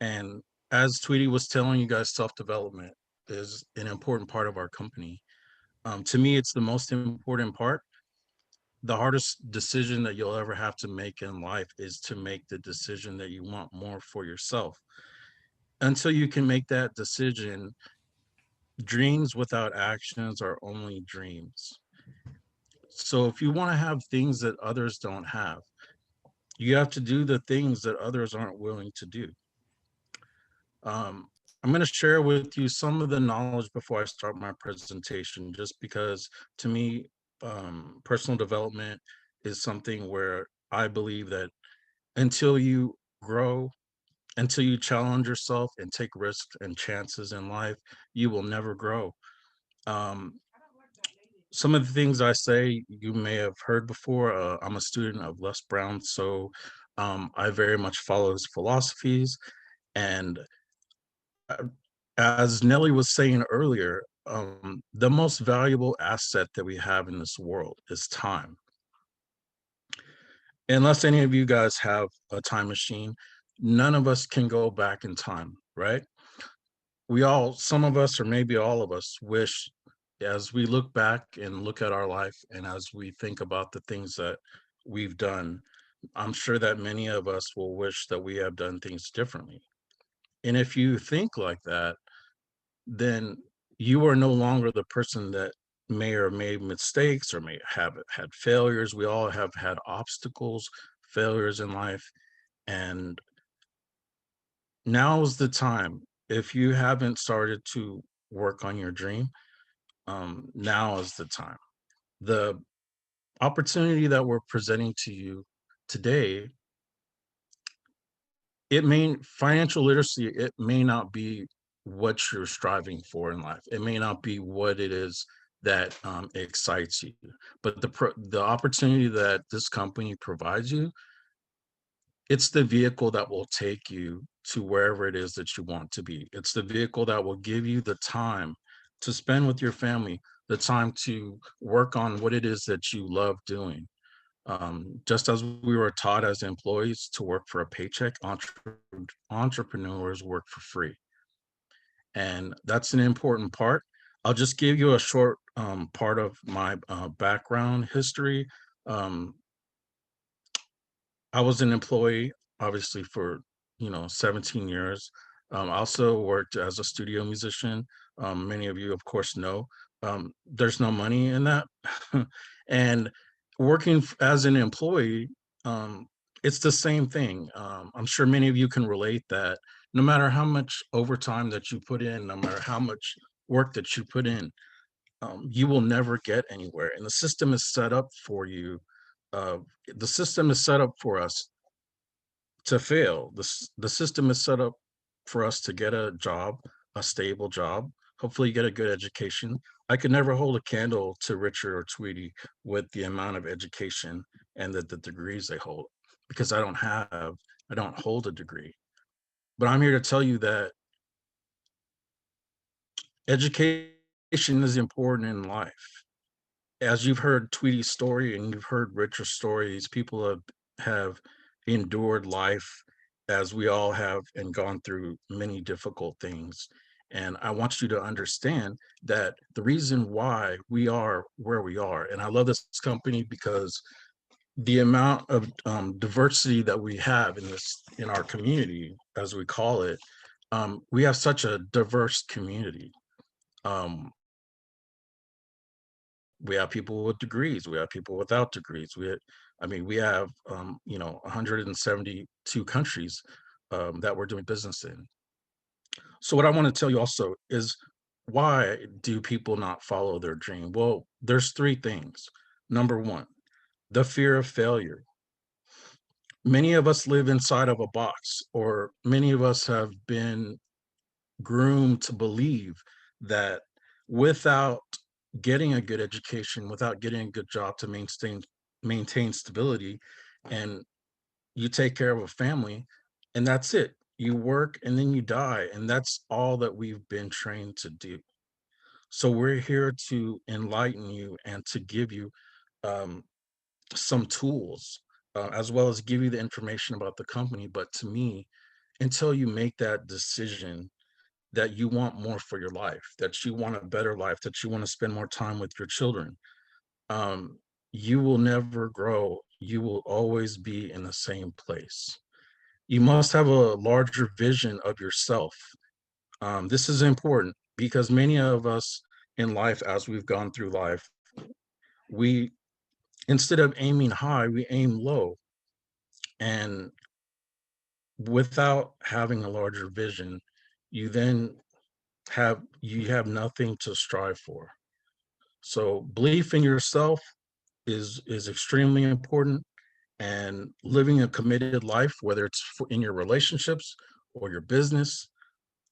And as Tweety was telling you guys, self-development is an important part of our company. To me, it's the most important part. The hardest decision that you'll ever have to make in life is to make the decision that you want more for yourself. Until you can make that decision, dreams without actions are only dreams. So if you want to have things that others don't have, you have to do the things that others aren't willing to do. I'm going to share with you some of the knowledge before I start my presentation, just because to me, personal development is something where I believe that until you grow, until you challenge yourself and take risks and chances in life, you will never grow. Some of the things I say you may have heard before. I'm a student of Les Brown, so I very much follow his philosophies. And as Nelly was saying earlier, the most valuable asset that we have in this world is time. Unless any of you guys have a time machine, none of us can go back in time, right? We all, some of us, or maybe all of us, wish as we look back and look at our life and as we think about the things that we've done, I'm sure that many of us will wish that we have done things differently. And if you think like that, then you are no longer the person that may or made mistakes or may have had failures. We all have had obstacles, failures in life. And now is the time. If you haven't started to work on your dream, now is the time. The opportunity that we're presenting to you today financial literacy, it may not be what you're striving for in life. It may not be what it is that excites you, but the opportunity that this company provides you, it's the vehicle that will take you to wherever it is that you want to be. It's the vehicle that will give you the time to spend with your family, the time to work on what it is that you love doing. Just as we were taught as employees to work for a paycheck, entrepreneurs work for free. And that's an important part. I'll just give you a short part of my background history. Um, I was an employee, obviously, for 17 years. I also worked as a studio musician. Many of you, of course, know there's no money in that, and working as an employee, um, it's the same thing. I'm sure many of you can relate that no matter how much overtime that you put in, no matter how much work that you put in, you will never get anywhere. And the system is set up for you. Uh, the system is set up for us to fail. The system is set up for us to get a job, a stable job. Hopefully, you get a good education. I could never hold a candle to Richard or Tweety with the amount of education and the degrees they hold, because I don't hold a degree. But I'm here to tell you that education is important in life. As you've heard Tweety's story and you've heard Richard's story, these people have endured life as we all have and gone through many difficult things. And I want you to understand that the reason why we are where we are, and I love this company because the amount of diversity that we have in our community, as we call it, we have such a diverse community. Um, we have people with degrees, we have people without degrees, we have 172 countries that we're doing business in. So what I want to tell you also is, why do people not follow their dream? Well, there's three things. Number one, the fear of failure. Many of us live inside of a box, or many of us have been groomed to believe that without getting a good education, without getting a good job to maintain stability, and you take care of a family, and that's it. You work and then you die, and that's all that we've been trained to do. So we're here to enlighten you and to give you um, some tools, as well as give you the information about the company. But to me, until you make that decision that you want more for your life, that you want a better life, that you want to spend more time with your children, um, you will never grow. You will always be in the same place. You must have a larger vision of yourself. This is important because many of us in life, as we've gone through life, we, instead of aiming high, we aim low. And without having a larger vision, you then you have nothing to strive for. So belief in yourself is extremely important, and living a committed life, whether it's in your relationships or your business,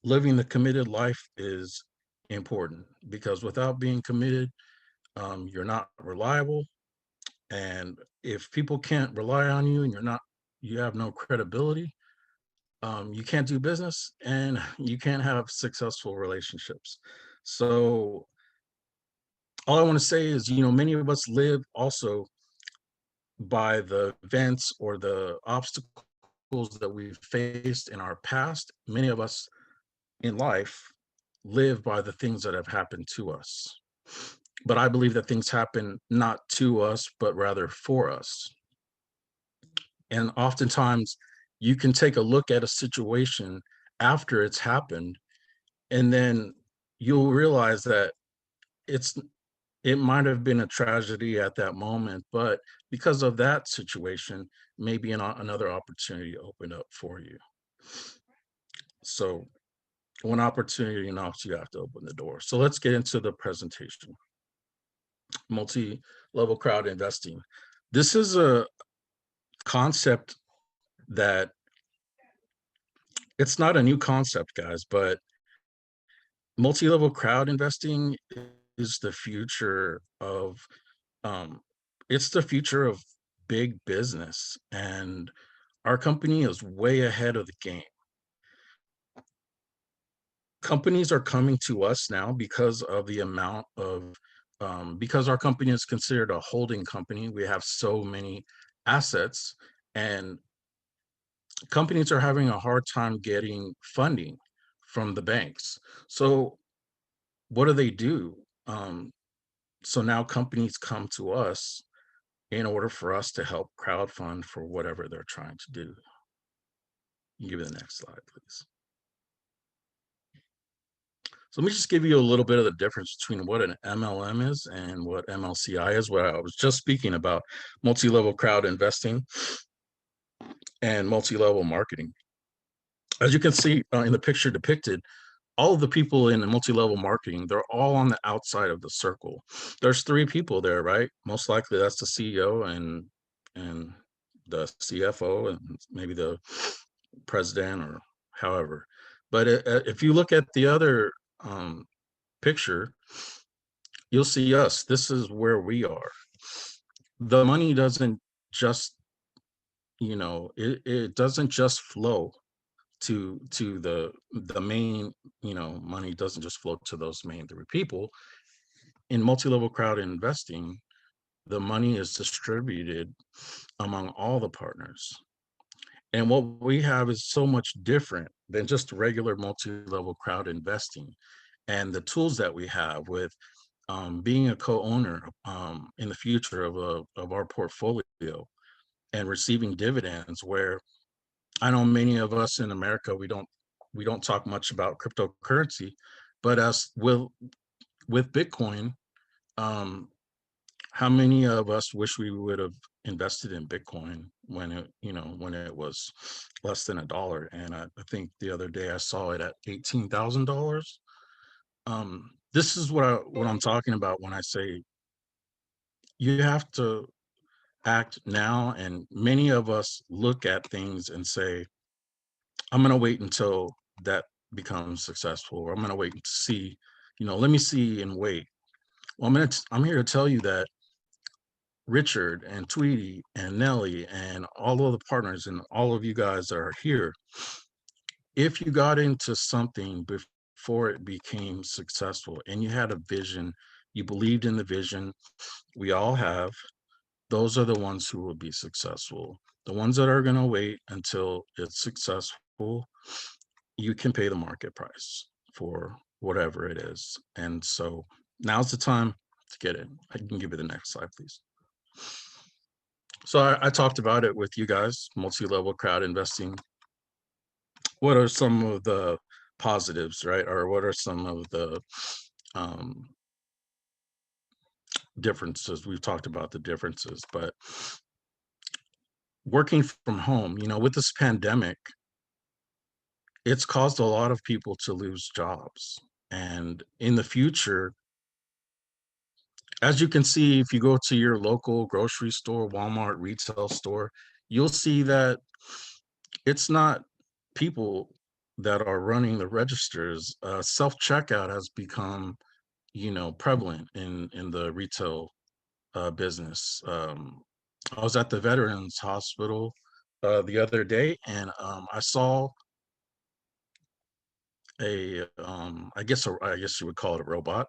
living the committed life is important, because without being committed, you're not reliable. And if people can't rely on you and you have no credibility, you can't do business and you can't have successful relationships. So all I want to say is, many of us live also by the events or the obstacles that we've faced in our past. Many of us in life live by the things that have happened to us. But I believe that things happen not to us, but rather for us. And oftentimes you can take a look at a situation after it's happened, and then you'll realize that it's it might have been a tragedy at that moment, but because of that situation, maybe another opportunity opened up for you. So when opportunity knocks, you have to open the door. So let's get into the presentation. Multi-level crowd investing. This is a concept that it's not a new concept, guys, but multi-level crowd investing is the future of it's the future of big business, and our company is way ahead of the game. Companies are coming to us now because of the amount of because our company is considered a holding company. We have so many assets, and companies are having a hard time getting funding from the banks. So what do? So now companies come to us in order for us to help crowdfund for whatever they're trying to do. You give me the next slide, please. So let me just give you a little bit of the difference between what an MLM is and what MLCI is, what I was just speaking about, multi-level crowd investing and multi-level marketing. As you can see in the picture depicted, all of the people in the multi-level marketing, they're all on the outside of the circle. There's 3 people there, right? Most likely that's the CEO and the CFO and maybe the president or however. But if you look at the other picture, you'll see us. This is where we are. The money doesn't just, it doesn't just flow to the main, money doesn't just flow to those main 3 people. In multi-level crowd investing, the money is distributed among all the partners. And what we have is so much different than just regular multi-level crowd investing. And the tools that we have with being a co-owner in the future of our portfolio and receiving dividends, where I know many of us in America, we don't talk much about cryptocurrency, but as with Bitcoin, how many of us wish we would have invested in Bitcoin when it was less than $1? And I think the other day I saw it at $18,000. This is what I'm talking about when I say you have to act now. And many of us look at things and say, I'm going to wait until that becomes successful, or I'm going to wait to see, let me see and wait. Well, I'm here to tell you that Richard and Tweety and Nelly and all of the partners and all of you guys that are here, if you got into something before it became successful and you had a vision, you believed in the vision, we all have, those are the ones who will be successful. The ones that are going to wait until it's successful, you can pay the market price for whatever it is. And so now's the time to get it. I can give you the next slide, please. So I talked about it with you guys, multi-level crowd investing. What are some of the positives, right? Or what are some of the differences? We've talked about the differences, but working from home, with this pandemic, it's caused a lot of people to lose jobs. And in the future, as you can see, if you go to your local grocery store, Walmart, retail store, you'll see that it's not people that are running the registers. Self-checkout has become, prevalent in the retail business. I was at the Veterans Hospital the other day, and I saw I guess you would call it a robot,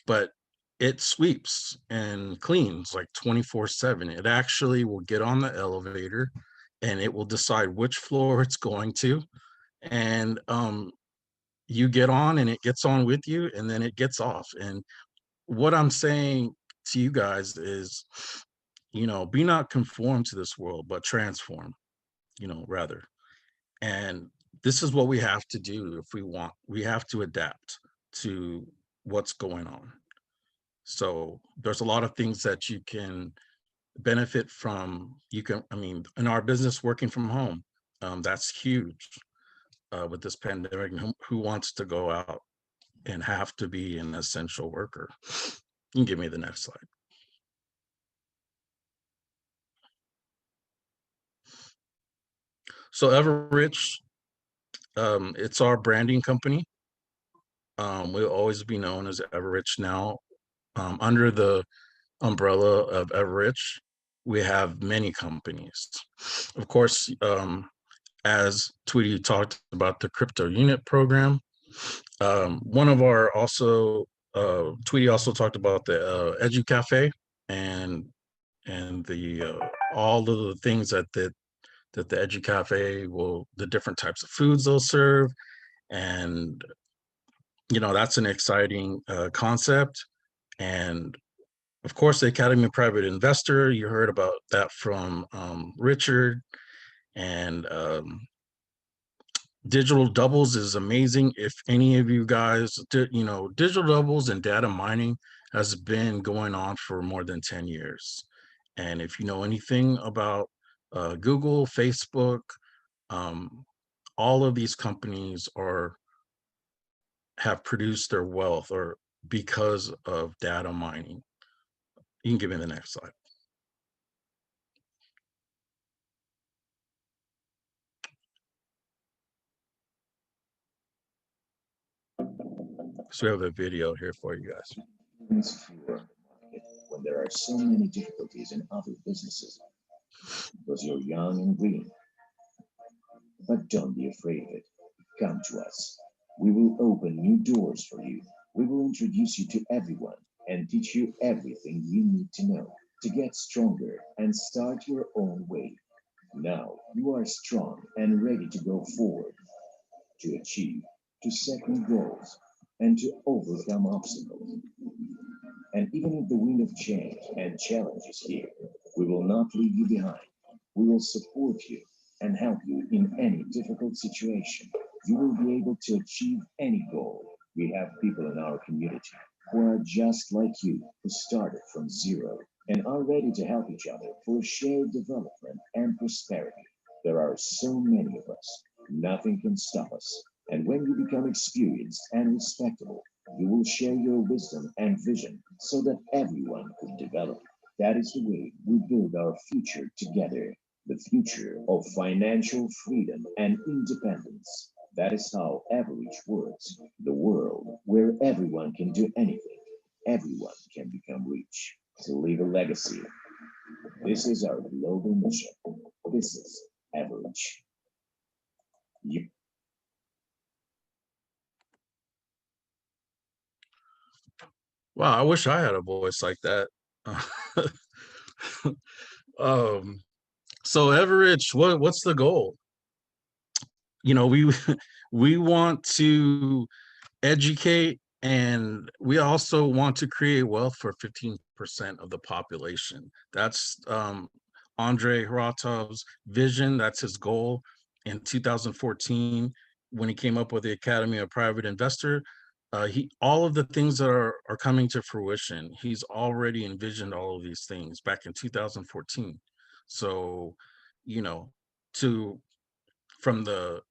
but it sweeps and cleans like 24/7. It actually will get on the elevator and it will decide which floor it's going to, and you get on and it gets on with you, and then it gets off. And what I'm saying to you guys is, be not conformed to this world, but transform, rather. And this is what we have to do if we have to adapt to what's going on. So there's a lot of things that you can benefit from. In our business, working from home, that's huge with this pandemic. Who wants to go out and have to be an essential worker? You can give me the next slide. So Evorich It's our branding company. We'll always be known as Evorich now. Under the umbrella of Evorich, we have many companies. Of course, as Tweety talked about the crypto unit program, one of our also, Tweety also talked about the Edu Cafe and the all of the things that the Edu Cafe will, the different types of foods they'll serve, and that's an exciting concept. And of course, the Academy of Private Investor, you heard about that from Richard. And digital doubles is amazing. If any of you guys, digital doubles and data mining has been going on for more than 10 years. And if you know anything about Google, Facebook, all of these companies have produced their wealth or because of data mining. You can give me the next slide. So we have a video here for you guys. Insecure market when there are so many difficulties in other businesses because you're young and green. But don't be afraid of it. Come to us. We will open new doors for you. We will introduce you to everyone and teach you everything you need to know to get stronger and start your own way. Now you are strong and ready to go forward, to achieve, to set new goals, and to overcome obstacles. And even if the wind of change and challenge is here, we will not leave you behind. We will support you and help you in any difficult situation. You will be able to achieve any goal. We have people in our community who are just like you, who started from zero and are ready to help each other for shared development and prosperity. There are so many of us. Nothing can stop us. And when you become experienced and respectable, you will share your wisdom and vision so that everyone could develop. That is the way we build our future together. The future of financial freedom and independence. That is how Evorich works. The world where everyone can do anything. Everyone can become rich. To leave a legacy. This is our global mission. This is Evorich. Wow, I wish I had a voice like that. So Everidge, what's the goal? We we want to educate, and we also want to create wealth for 15% of the population. That's Andrei Haratov's vision. That's his goal in 2014 when he came up with the Academy of Private Investor. All of the things that are coming to fruition, he's already envisioned all of these things back in 2014. So, to from the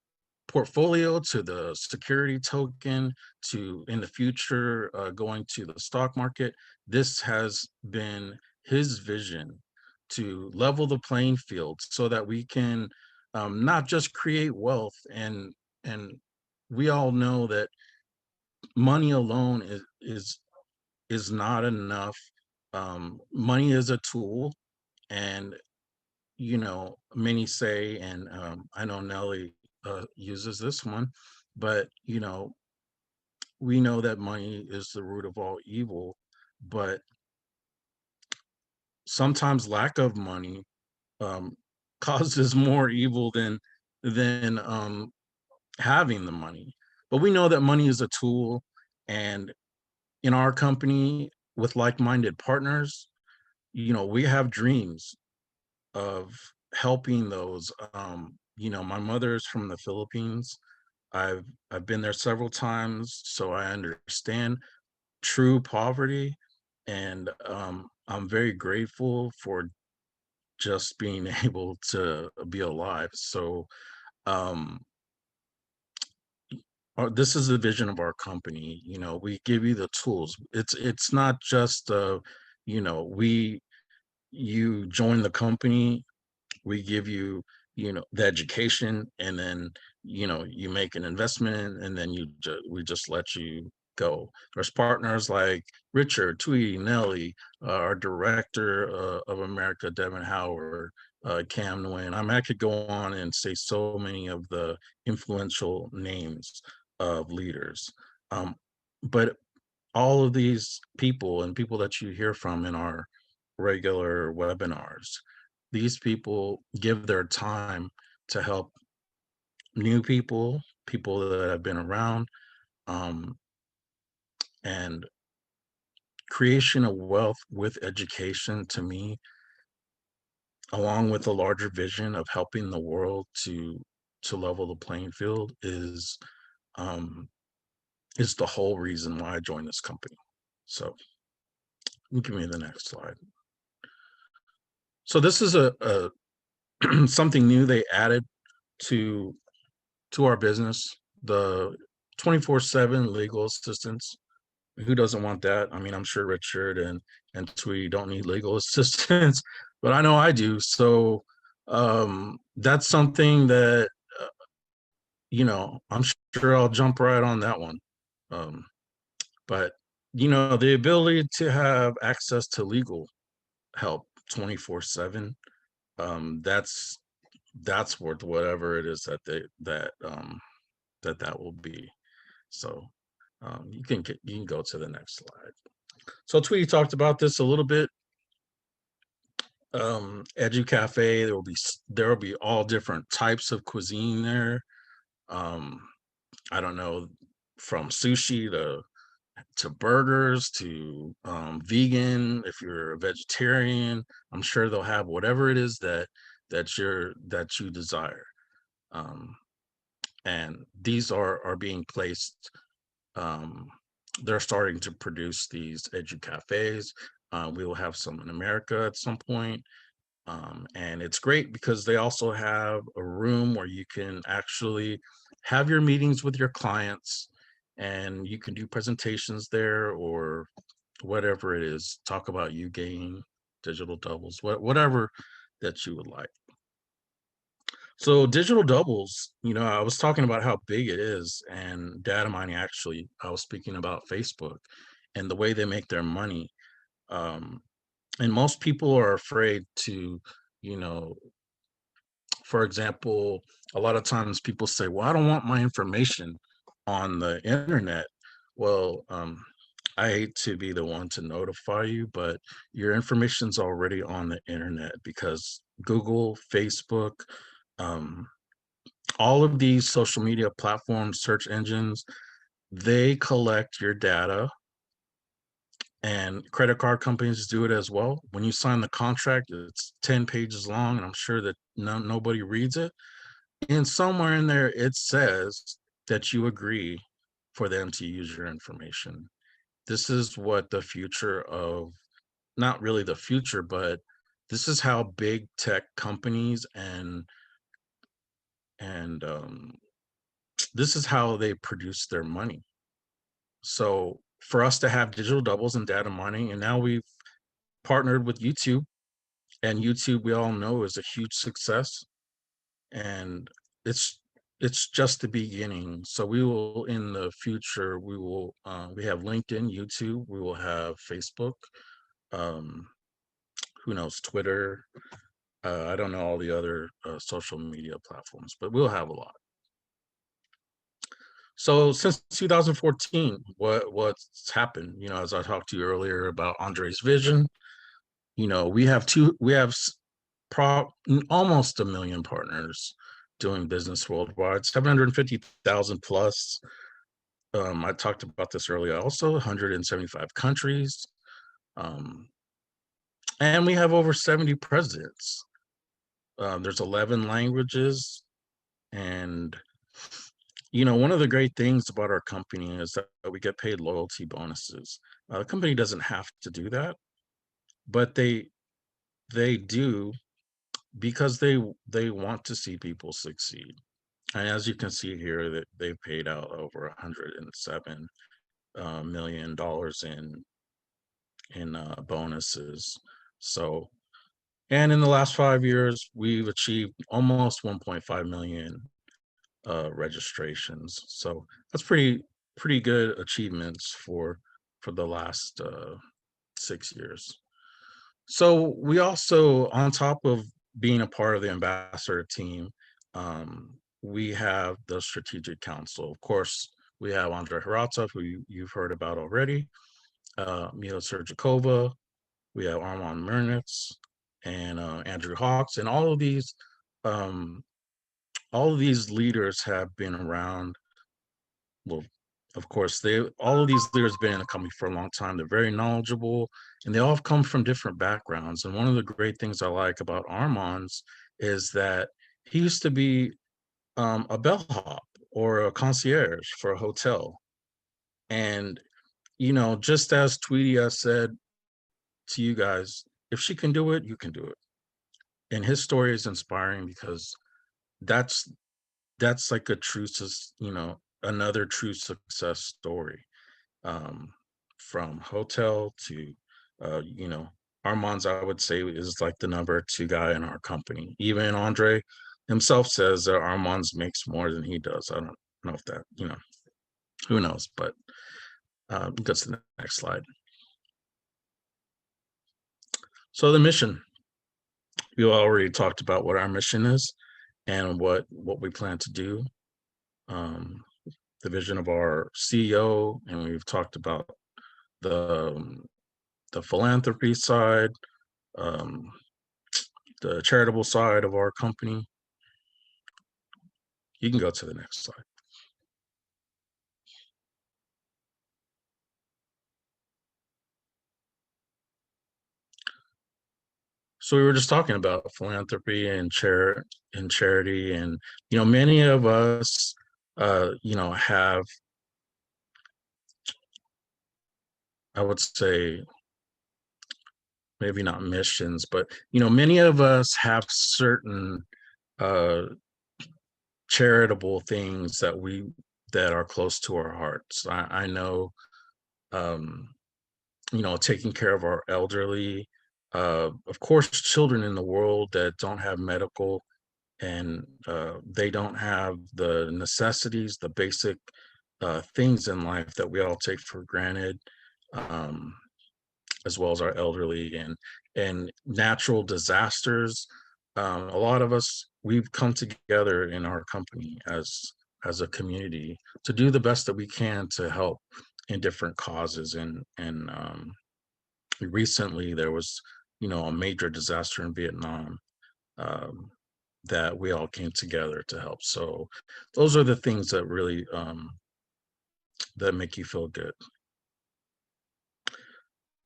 portfolio to the security token to in the future going to the stock market, this has been his vision to level the playing field so that we can not just create wealth, and we all know that money alone is not enough. Money is a tool, and many say, and I know Nelly uses this one, but we know that money is the root of all evil, but sometimes lack of money um, causes more evil than having the money. But we know that money is a tool, and in our company with like-minded partners, we have dreams of helping those. My mother is from the Philippines. I've been there several times, so I understand true poverty, and I'm very grateful for just being able to be alive. So um, this is the vision of our company. We give you the tools. It's not just we you join the company. We give you the education, and then you make an investment, and then we just let you go. There's partners like Richard, Tweety, Nelly, our director of America, Devin Howard, Cam Nguyen. I could go on and say so many of the influential names of leaders. But all of these people and people that you hear from in our regular webinars, these people give their time to help new people, people that have been around, and creation of wealth with education, to me, along with a larger vision of helping the world to level the playing field, is the whole reason why I joined this company. So give me the next slide. So this is a something new they added to our business, the 24/7 legal assistance. Who doesn't want that? I mean, I'm sure Richard and Tweety don't need legal assistance, but I know I do. So that's something that I'm sure I'll jump right on that one. But the ability to have access to legal help 24/7, that's worth whatever it is that will be. So you can go to the next slide. So Tweety talked about this a little bit. Edu Cafe, there will be all different types of cuisine there. I don't know, from sushi to burgers to vegan. If you're a vegetarian, I'm sure they'll have whatever it is that you desire. And these are being placed. They're starting to produce these edu cafes. We will have some in America at some point. And it's great because they also have a room where you can actually have your meetings with your clients, and you can do presentations there or whatever it is, talk about you gaining digital doubles, whatever that you would like. So digital doubles, I was talking about how big it is, and data mining, actually, I was speaking about Facebook and the way they make their money. And most people are afraid to, for example, a lot of times people say, well, I don't want my information on the internet. Well, I hate to be the one to notify you, but your information's already on the internet because Google, Facebook, all of these social media platforms, search engines, they collect your data, and credit card companies do it as well. When you sign the contract, it's 10 pages long, and I'm sure that nobody reads it. And somewhere in there, it says that you agree for them to use your information. This is what the future of, not really the future, but this is how big tech companies and this is how they produce their money. So for us to have digital doubles and data mining, and now we've partnered with YouTube, and YouTube, we all know, is a huge success, and it's just the beginning. So we will, in the future, we have LinkedIn, YouTube, we will have Facebook, who knows, Twitter. I don't know all the other social media platforms, but we'll have a lot. So since 2014, what's happened? As I talked to you earlier about Andre's vision, we have almost 1 million partners doing business worldwide, 750,000 plus. I talked about this earlier also, 175 countries. And we have over 70 presidents. There's 11 languages. And, one of the great things about our company is that we get paid loyalty bonuses. The company doesn't have to do that, but they do, because they want to see people succeed. And as you can see here, that they've paid out over $107 million in bonuses. So And in the last 5 years, we've achieved almost 1.5 million registrations. So that's pretty good achievements for the last 6 years. So we also, on top of being a part of the ambassador team, we have the strategic council. Of course, we have Andrei Haratov, who you've heard about already, Mila Sergikova, we have Armand Mernitz, and Andrew Hawks, and um, all of these leaders have been around. Well, of course, all of these leaders have been in the company for a long time. They're very knowledgeable, and they all have come from different backgrounds. And one of the great things I like about Armand's is that he used to be a bellhop or a concierge for a hotel. And, just as Tweety has said to you guys, if she can do it, you can do it. And his story is inspiring because that's like a another true success story, um, from hotel to, uh, you know, Armand's, I would say, is like the number 2 guy in our company. Even Andre himself says that Armand's makes more than he does. I don't know if that, who knows, but go to the next slide. So the mission, we already talked about what our mission is and what we plan to do. The vision of our CEO, and we've talked about the philanthropy side, um, the charitable side of our company. You can go to the next slide. So we were just talking about philanthropy and charity, and many of us, have, I would say, maybe not missions, but many of us have certain charitable things that are close to our hearts. I know, taking care of our elderly, of course, children in the world that don't have medical, and they don't have the necessities, the basic things in life that we all take for granted, um, as well as our elderly, and natural disasters. A lot of us, we've come together in our company as a community to do the best that we can to help in different causes. And recently there was, a major disaster in Vietnam, um, that we all came together to help. So those are the things that really, that make you feel good.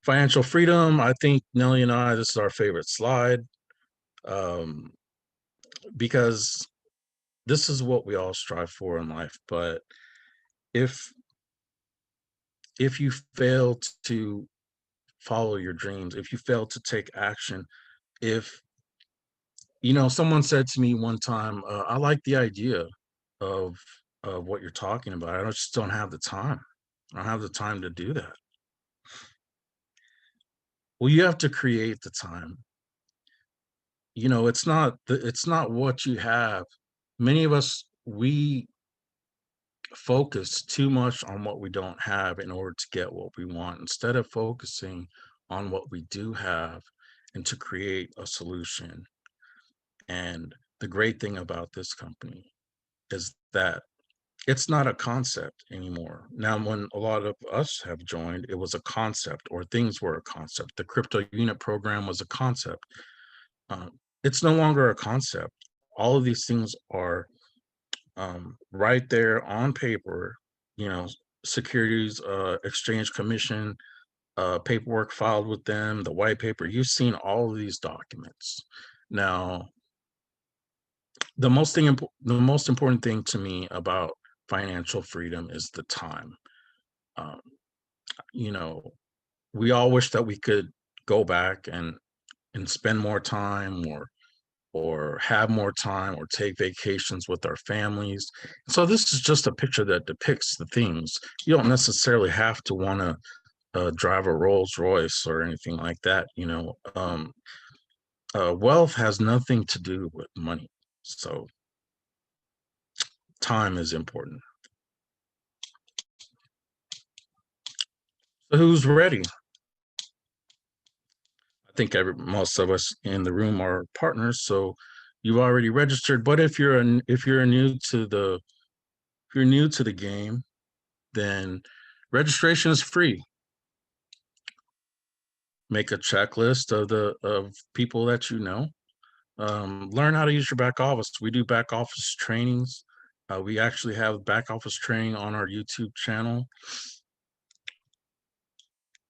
Financial freedom, I think Nelly and I, this is our favorite slide, um, because this is what we all strive for in life. But if you fail to follow your dreams, if you fail to take action, if someone said to me one time, I like the idea of what you're talking about, I just don't have the time. I don't have the time to do that. Well, you have to create the time. It's not what you have. Many of us, we focus too much on what we don't have in order to get what we want, instead of focusing on what we do have and to create a solution. And the great thing about this company is that it's not a concept anymore. Now, when a lot of us have joined, it was a concept, or things were a concept. The crypto unit program was a concept. It's no longer a concept. All of these things are, right there on paper. Securities Exchange Commission paperwork filed with them, the white paper. You've seen all of these documents. Now, the most important thing to me about financial freedom is the time. Um, we all wish that we could go back and spend more time, or have more time, or take vacations with our families. So this is just a picture that depicts the things. You don't necessarily have to want to drive a Rolls Royce or anything like that. wealth has nothing to do with money. So time is important. So who's ready? I think most of us in the room are partners, so you've already registered. But if you're new to the game, then registration is free. Make a checklist of people that you know. Learn how to use your back office. We do back office trainings. We actually have back office training on our YouTube channel.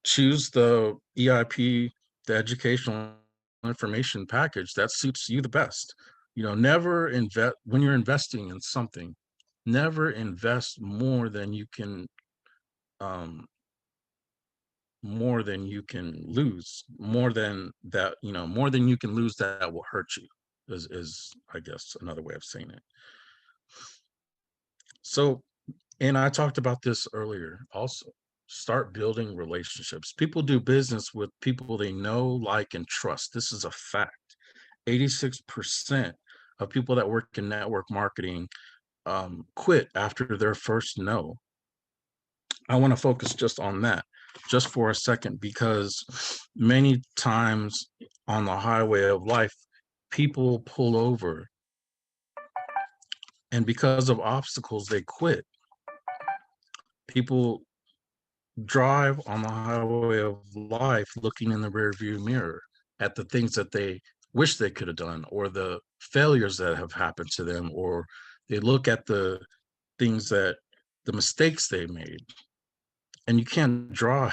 Choose the EIP, the educational information package that suits you the best. Never invest when you're investing in something. Never invest more than you can lose. More than that, more than you can lose that will hurt you. Is I guess another way of saying it. So, and I talked about this earlier also. Start building relationships. People do business with people they know, like, and trust. This is a fact. 86% of people that work in network marketing quit after their first no. I want to focus just on that just for a second, because many times on the highway of life, people pull over, and because of obstacles, they quit. People drive on the highway of life looking in the rearview mirror at the things that they wish they could have done, or the failures that have happened to them, or they look at the mistakes they made. And you can't try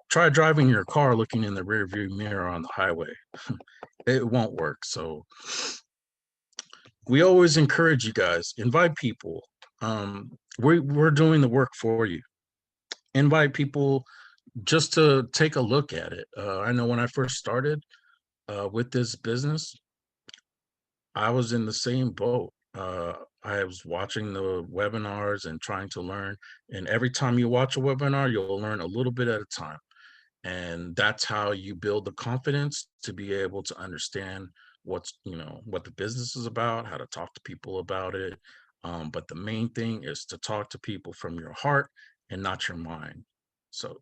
driving your car looking in the rearview mirror on the highway. It won't work. So we always encourage you guys, invite people. We're doing the work for you. Invite people just to take a look at it. I know when I first started with this business, I was in the same boat. I was watching the webinars and trying to learn. And every time you watch a webinar, you'll learn a little bit at a time. And that's how you build the confidence to be able to understand what the business is about, how to talk to people about it. But the main thing is to talk to people from your heart and not your mind. So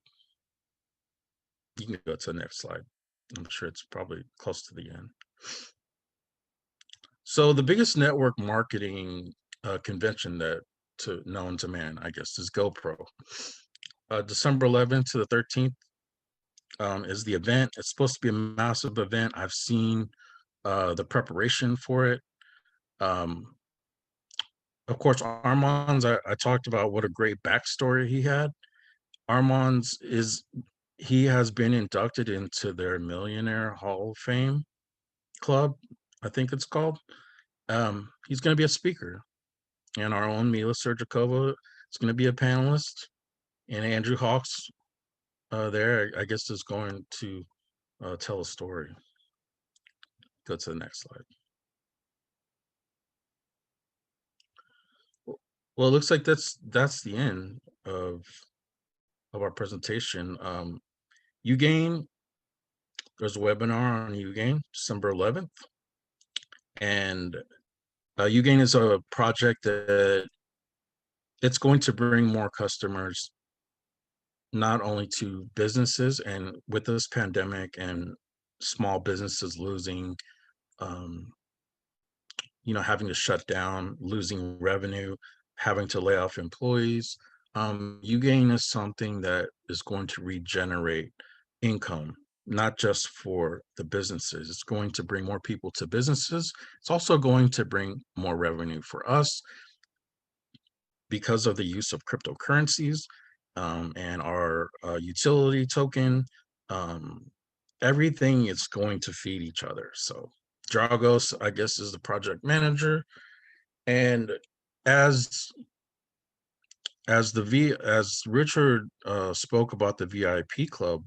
you can go to the next slide. I'm sure it's probably close to the end. So the biggest network marketing convention known to man, I guess, is GoPro. December 11th to the 13th is the event. It's supposed to be a massive event. I've seen the preparation for it. Of course, Armand's, I talked about what a great backstory he had. Armand's he has been inducted into their Millionaire Hall of Fame club, I think it's called. He's going to be a speaker, and our own Mila Sergikova is going to be a panelist, and Andrew Hawks there, I guess, is going to tell a story. Go to the next slide. Well, it looks like that's the end of our presentation. UGain, there's a webinar on UGain, December 11th. And UGain is a project that it's going to bring more customers, not only to businesses, and with this pandemic and small businesses losing, having to shut down, losing revenue, having to lay off employees. UGain is something that is going to regenerate income, not just for the businesses. It's going to bring more people to businesses. It's also going to bring more revenue for us because of the use of cryptocurrencies and our utility token. Everything is going to feed each other. So Dragos, I guess, is the project manager. And as Richard spoke about the VIP club,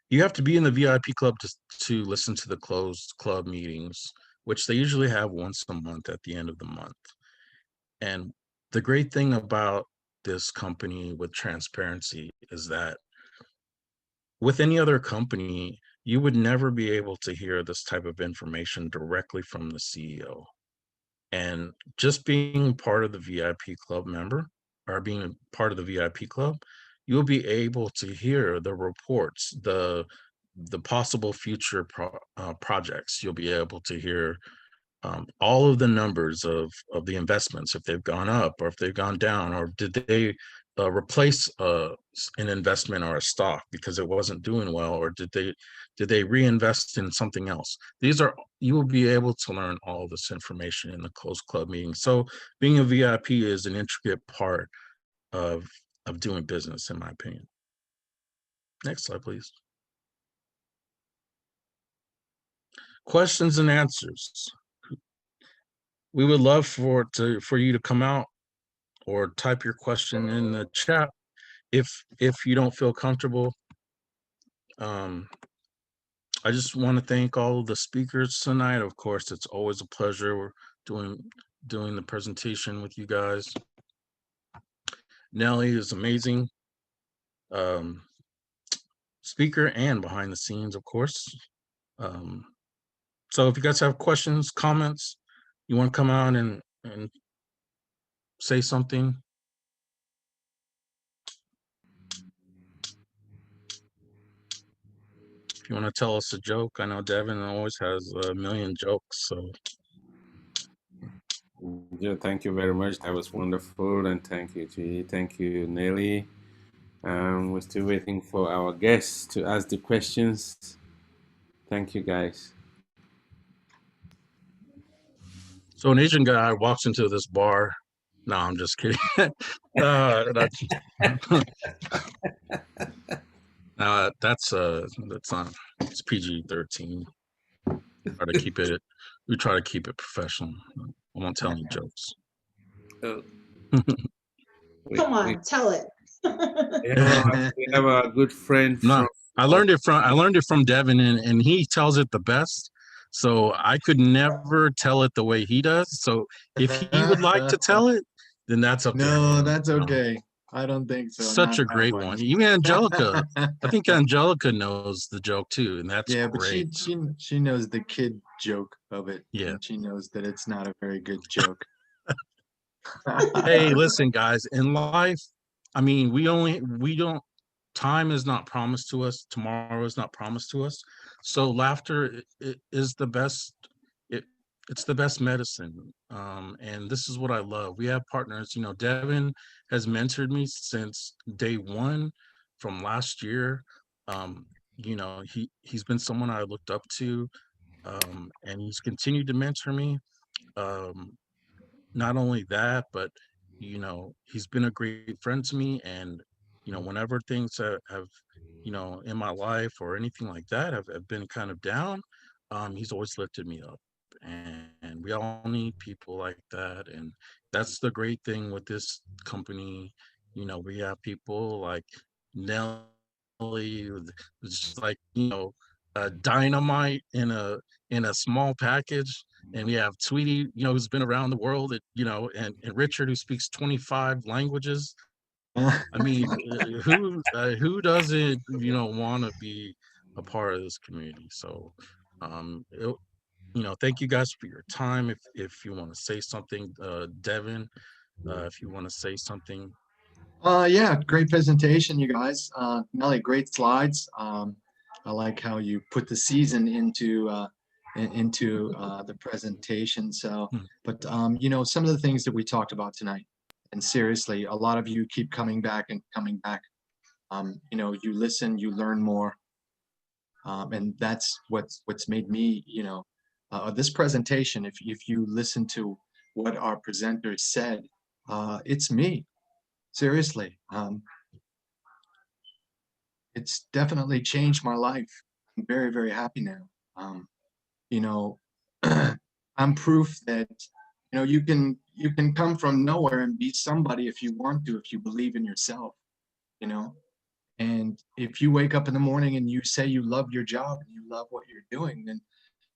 you have to be in the VIP club to listen to the closed club meetings, which they usually have once a month at the end of the month. And the great thing about this company with transparency is that with any other company, you would never be able to hear this type of information directly from the CEO. And just being part of the VIP club member, or being a part of the VIP club, you'll be able to hear the reports, the possible future projects. You'll be able to hear all of the numbers of the investments, if they've gone up or if they've gone down, or did they replace an investment or a stock because it wasn't doing well, or did they reinvest in something else? You will be able to learn all this information in the closed club meeting. So being a VIP is an intricate part of doing business, in my opinion. Next slide, please. Questions and answers. We would love for you to come out or type your question in the chat if you don't feel comfortable. I just want to thank all of the speakers tonight. Of course, it's always a pleasure doing the presentation with you guys. Nelly is amazing speaker and behind the scenes, of course. So if you guys have questions, comments, you want to come out and say something. If you want to tell us a joke, I know Devin always has a million jokes, so. Yeah, thank you very much. That was wonderful, and thank you, G. Thank you, Nelly. We're still waiting for our guests to ask the questions. Thank you, guys. So an Asian guy walks into this bar. No, I'm just kidding. That's not. It's PG-13. We try to keep it professional. I won't tell any jokes. Come on, tell it. We have a good friend No, from. I learned it from Devin, and he tells it the best. So I could never tell it the way he does. So if he would like to tell it, then that's up to him. No, that's okay. I don't think so. Such a great one. Even Angelica, I think Angelica knows the joke too, and that's yeah, great. but she knows the kid joke of it. Yeah. And she knows that it's not a very good joke. Hey, listen, guys, in life, I mean, time is not promised to us. Tomorrow is not promised to us. So laughter is the best. It's the best medicine. And this is what I love. We have partners. Devin has mentored me since day one from last year. He's been someone I looked up to, and he's continued to mentor me. Not only that, but he's been a great friend to me, and whenever things have in my life or anything like that have been kind of down, he's always lifted me up, and we all need people like that. And that's the great thing with this company. We have people like Nelly, it's just like dynamite in a small package. And we have Tweety, who's been around the world, and Richard, who speaks 25 languages. I mean, who doesn't, want to be a part of this community? So, thank you guys for your time. If you want to say something, Devin, if you want to say something. Yeah, great presentation, you guys. Nelly, great slides. I like how you put the season into the presentation. So, but some of the things that we talked about tonight, and seriously, a lot of you keep coming back and coming back. You listen, you learn more, and that's what's made me, this presentation. If you listen to what our presenters said, it's me. Seriously, it's definitely changed my life. I'm very, very happy now. I'm proof that you can come from nowhere and be somebody if you want to, if you believe in yourself. And if you wake up in the morning and you say you love your job and you love what you're doing, then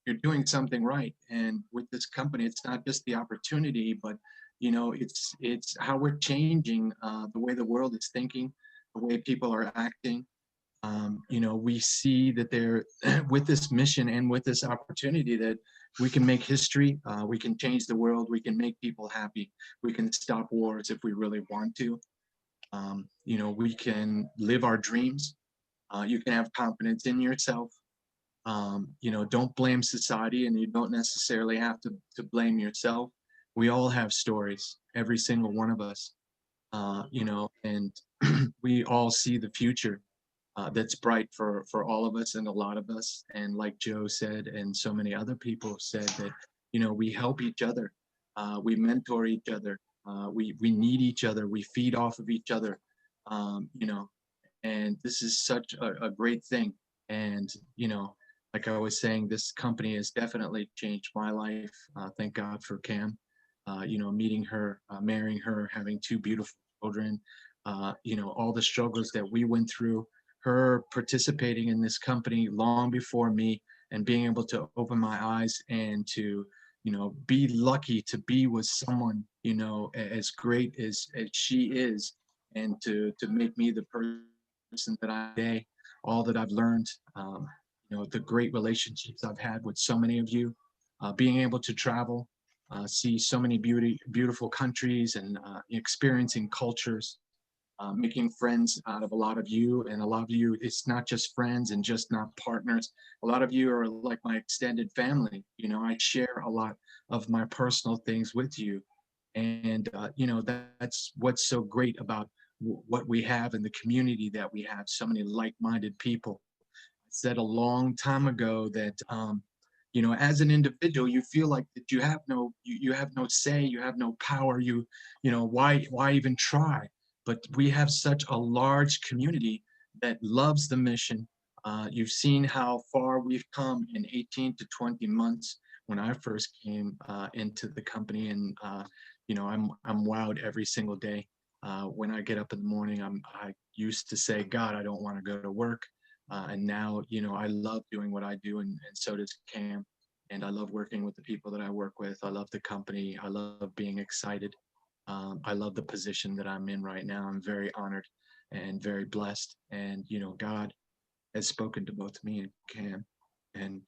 you're doing something right. And with this company, it's not just the opportunity, but it's how we're changing the way the world is thinking, the way people are acting. You know, we see that they're with this mission and with this opportunity that we can make history, we can change the world, we can make people happy, we can stop wars if we really want to. You know, we can live our dreams. You can have confidence in yourself. You know, don't blame society, and you don't necessarily have to blame yourself. We all have stories, every single one of us, you know, and we all see the future that's bright for all of us and a lot of us. And like Joe said, and so many other people have said that, you know, we help each other, we mentor each other, we need each other, we feed off of each other, you know, and this is such a great thing. And, you know, like I was saying, this company has definitely changed my life. Thank God for Cam, you know, meeting her, marrying her, having two beautiful children, you know, all the struggles that we went through, her participating in this company long before me, and being able to open my eyes and to, you know, be lucky to be with someone, you know, as great as she is, and to make me the person that I am today, all that I've learned, you know, the great relationships I've had with so many of you, being able to travel, see so many beautiful countries, and experiencing cultures, making friends out of a lot of you. And a lot of you, it's not just friends and just not partners. A lot of you are like my extended family. You know, I share a lot of my personal things with you. And, you know, that's what's so great about what we have in the community, that we have so many like-minded people. I said a long time ago that, you know, as an individual, you feel like that you have no, you have no say, you have no power, you know, why even try? But we have such a large community that loves the mission. You've seen how far we've come in 18 to 20 months. When I first came into the company, and you know, I'm wowed every single day. When I get up in the morning, I used to say, God, I don't want to go to work. And now, you know, I love doing what I do, and so does Cam. And I love working with the people that I work with. I love the company. I love being excited. I love the position that I'm in right now. I'm very honored and very blessed. And, you know, God has spoken to both me and Cam, and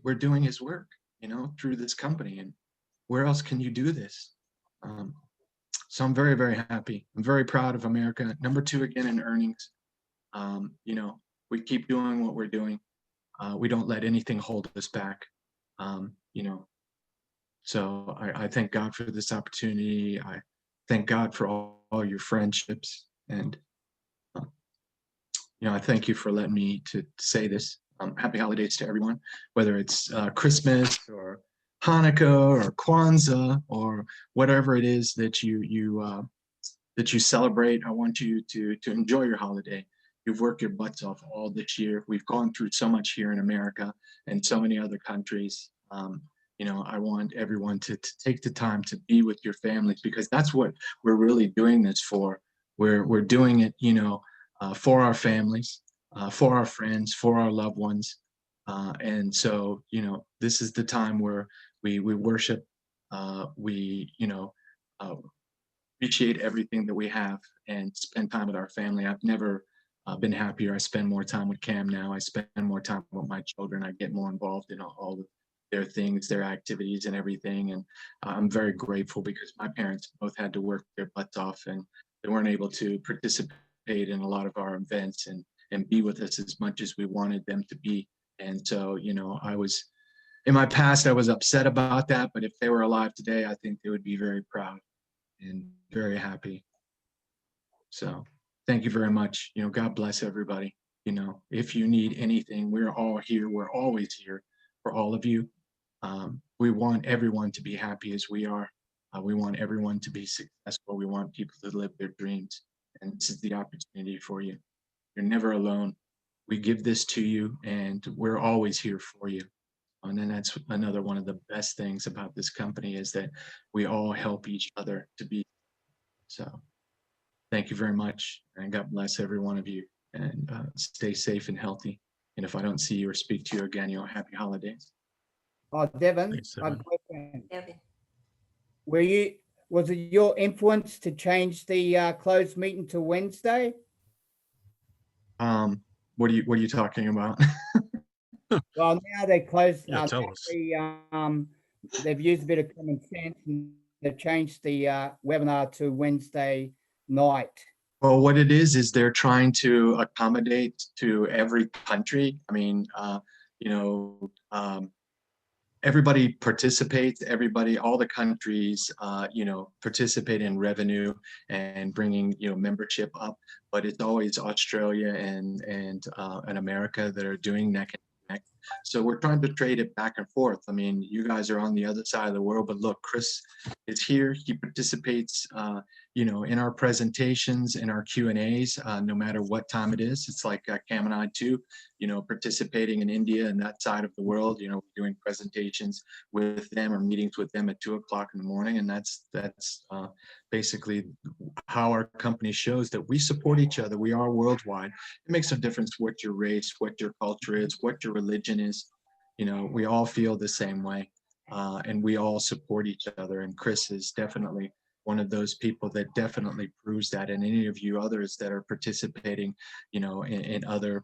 we're doing his work, you know, through this company. And where else can you do this? So I'm very, very happy. I'm very proud of America. Number 2 again in earnings. You know, we keep doing what we're doing. We don't let anything hold us back. You know, so I thank God for this opportunity. I thank God for all your friendships. And, you know, I thank you for letting me to say this. Happy holidays to everyone, whether it's Christmas or Hanukkah or Kwanzaa or whatever it is that you celebrate. I want you to enjoy your holiday. You've worked your butts off all this year. We've gone through so much here in America and so many other countries. You know, I want everyone to take the time to be with your families, because that's what we're really doing this for. We're doing it, you know, for our families, for our friends, for our loved ones. And so, you know, this is the time where we worship, we, you know, appreciate everything that we have and spend time with our family. I've never been happier. I spend more time with Cam now. I spend more time with my children. I get more involved in all of their things, their activities and everything. And I'm very grateful, because my parents both had to work their butts off, and they weren't able to participate in a lot of our events and be with us as much as we wanted them to be. And so, you know, in my past, I was upset about that, but if they were alive today, I think they would be very proud and very happy. So thank you very much. You know, God bless everybody. You know, if you need anything, we're all here. We're always here for all of you. We want everyone to be happy as we are. We want everyone to be successful. We want people to live their dreams. And this is the opportunity for you. You're never alone. We give this to you, and we're always here for you. And then that's another one of the best things about this company, is that we all help each other to be. So thank you very much, and God bless every one of you, and stay safe and healthy. And if I don't see you or speak to you again, you know, happy holidays. Devin, Thanks, I have a Evan. question. Devin. Was it your influence to change the closed meeting to Wednesday? What are you talking about? Well, now they closed. Yeah, tell us. They've used a bit of common sense and they've changed the webinar to Wednesday night. Well, what it is they're trying to accommodate to every country. I mean, you know, everybody participates, all the countries, you know, participate in revenue and bringing, you know, membership up, but it's always Australia and America that are doing neck and neck. So we're trying to trade it back and forth. I mean, you guys are on the other side of the world, but look, Chris is here. He participates, you know, in our presentations, in our Q&As, no matter what time it is. It's like Cam and I too, you know, participating in India and that side of the world, you know, doing presentations with them or meetings with them at 2 o'clock in the morning. And that's basically how our company shows that we support each other. We are worldwide. It makes no difference what your race, what your culture is, what your religion is. You know, we all feel the same way, and we all support each other. And Chris is definitely one of those people that definitely proves that. And any of you others that are participating, you know, in other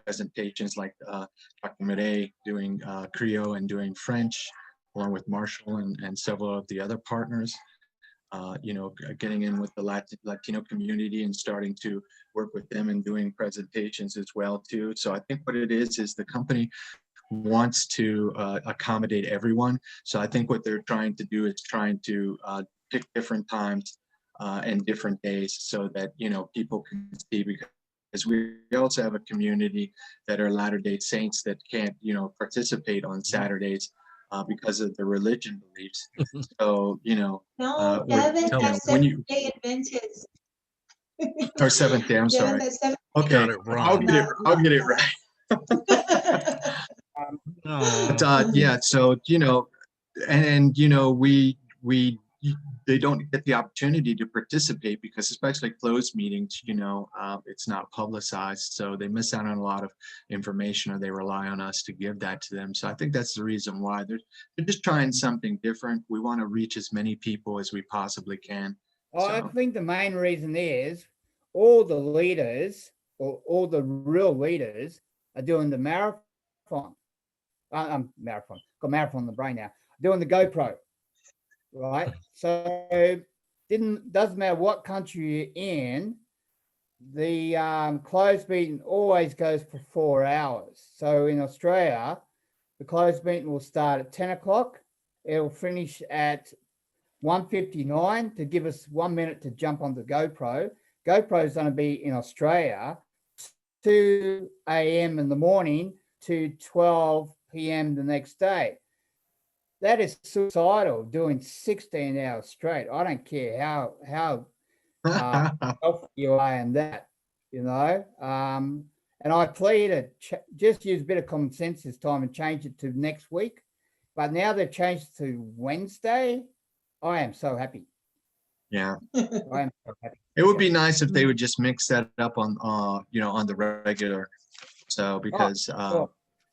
presentations like Dr. Mireille doing Creole and doing French, along with Marshall and several of the other partners, you know, getting in with the Latino community and starting to work with them and doing presentations as well too. So I think what it is the company wants to accommodate everyone. So I think what they're trying to do is trying to pick different times and different days so that, you know, people can see, because we also have a community that are Latter-day Saints that can't, you know, participate on Saturdays because of their religion beliefs. So, you know, No, Devin, that's Seventh-day Adventist. or Seventh-day, I'm sorry. Okay, Got it wrong. I'll get it right. But yeah, so, you know, and you know, they don't get the opportunity to participate because, especially closed meetings, you know, it's not publicized, so they miss out on a lot of information, or they rely on us to give that to them. So I think that's the reason why they're just trying something different. We want to reach as many people as we possibly can. I think the main reason is all the leaders, or all the real leaders, are doing the marathon. Marathon. Got marathon in the brain now. Doing the GoPro, right? So doesn't matter what country you're in. The closed meeting always goes for 4 hours. So in Australia, the closed meeting will start at 10 o'clock. It'll finish at 1:59 to give us 1 minute to jump on the GoPro. GoPro is going to be in Australia 2 a.m. in the morning to 12 p.m. the next day. That is suicidal, doing 16 hours straight. I don't care how healthy you are in that, you know. And I pleaded, just use a bit of common sense this time and change it to next week. But now they've changed it to Wednesday. I am so happy. Yeah. I am so happy. It would be nice if they would just mix that up on, you know, on the regular. So because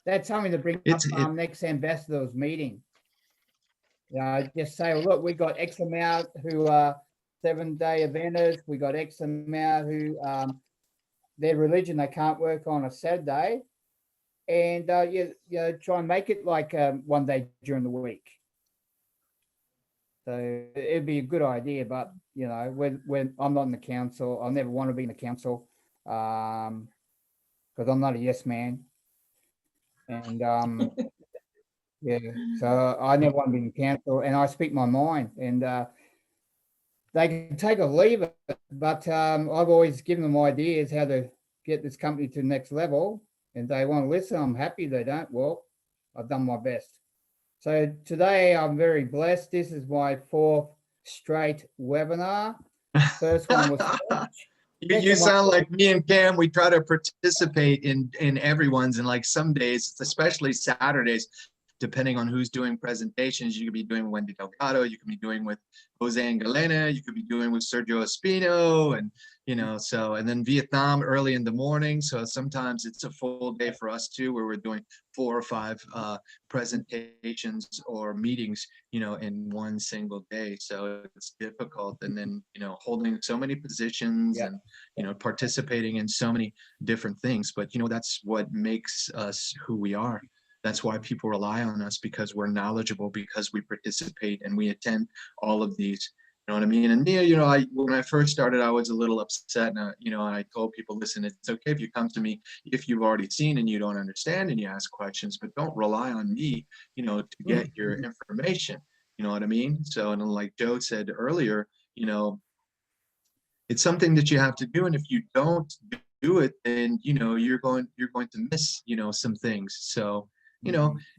that's something to bring up next ambassadors meeting. Just say, well, look, we got X amount who are 7-day eventers. We got X amount who their religion they can't work on a Saturday, and you know, try and make it like 1 day during the week. So it'd be a good idea, but you know, when I'm not in the council, I never want to be in the council because I'm not a yes man, and yeah, so I never want to be in the council, and I speak my mind, and they can take or leave it, but I've always given them ideas how to get this company to the next level, and they want to listen. I'm happy. They don't. Well, I've done my best. So today I'm very blessed. This is my 4th straight webinar. First one was you sound like me and Cam. We try to participate in everyone's, and like some days, especially Saturdays, depending on who's doing presentations, you could be doing Wendy Delgado, you could be doing with Jose and Galena, you could be doing with Sergio Espino, and so, and then Vietnam early in the morning. So sometimes it's a full day for us too, where we're doing 4 or 5 presentations or meetings, in one single day. So it's difficult. And then, holding so many positions Yeah. and, participating in so many different things. But, that's what makes us who we are. That's why people rely on us, because we're knowledgeable, because we participate and we attend all of these. You know what I mean? And Nia, when I first started, I was a little upset, and I told people, listen, it's okay if you come to me if you've already seen and you don't understand and you ask questions, but don't rely on me, to get your information. You know what I mean? So, and like Joe said earlier, it's something that you have to do, and if you don't do it, then you're going to miss some things. So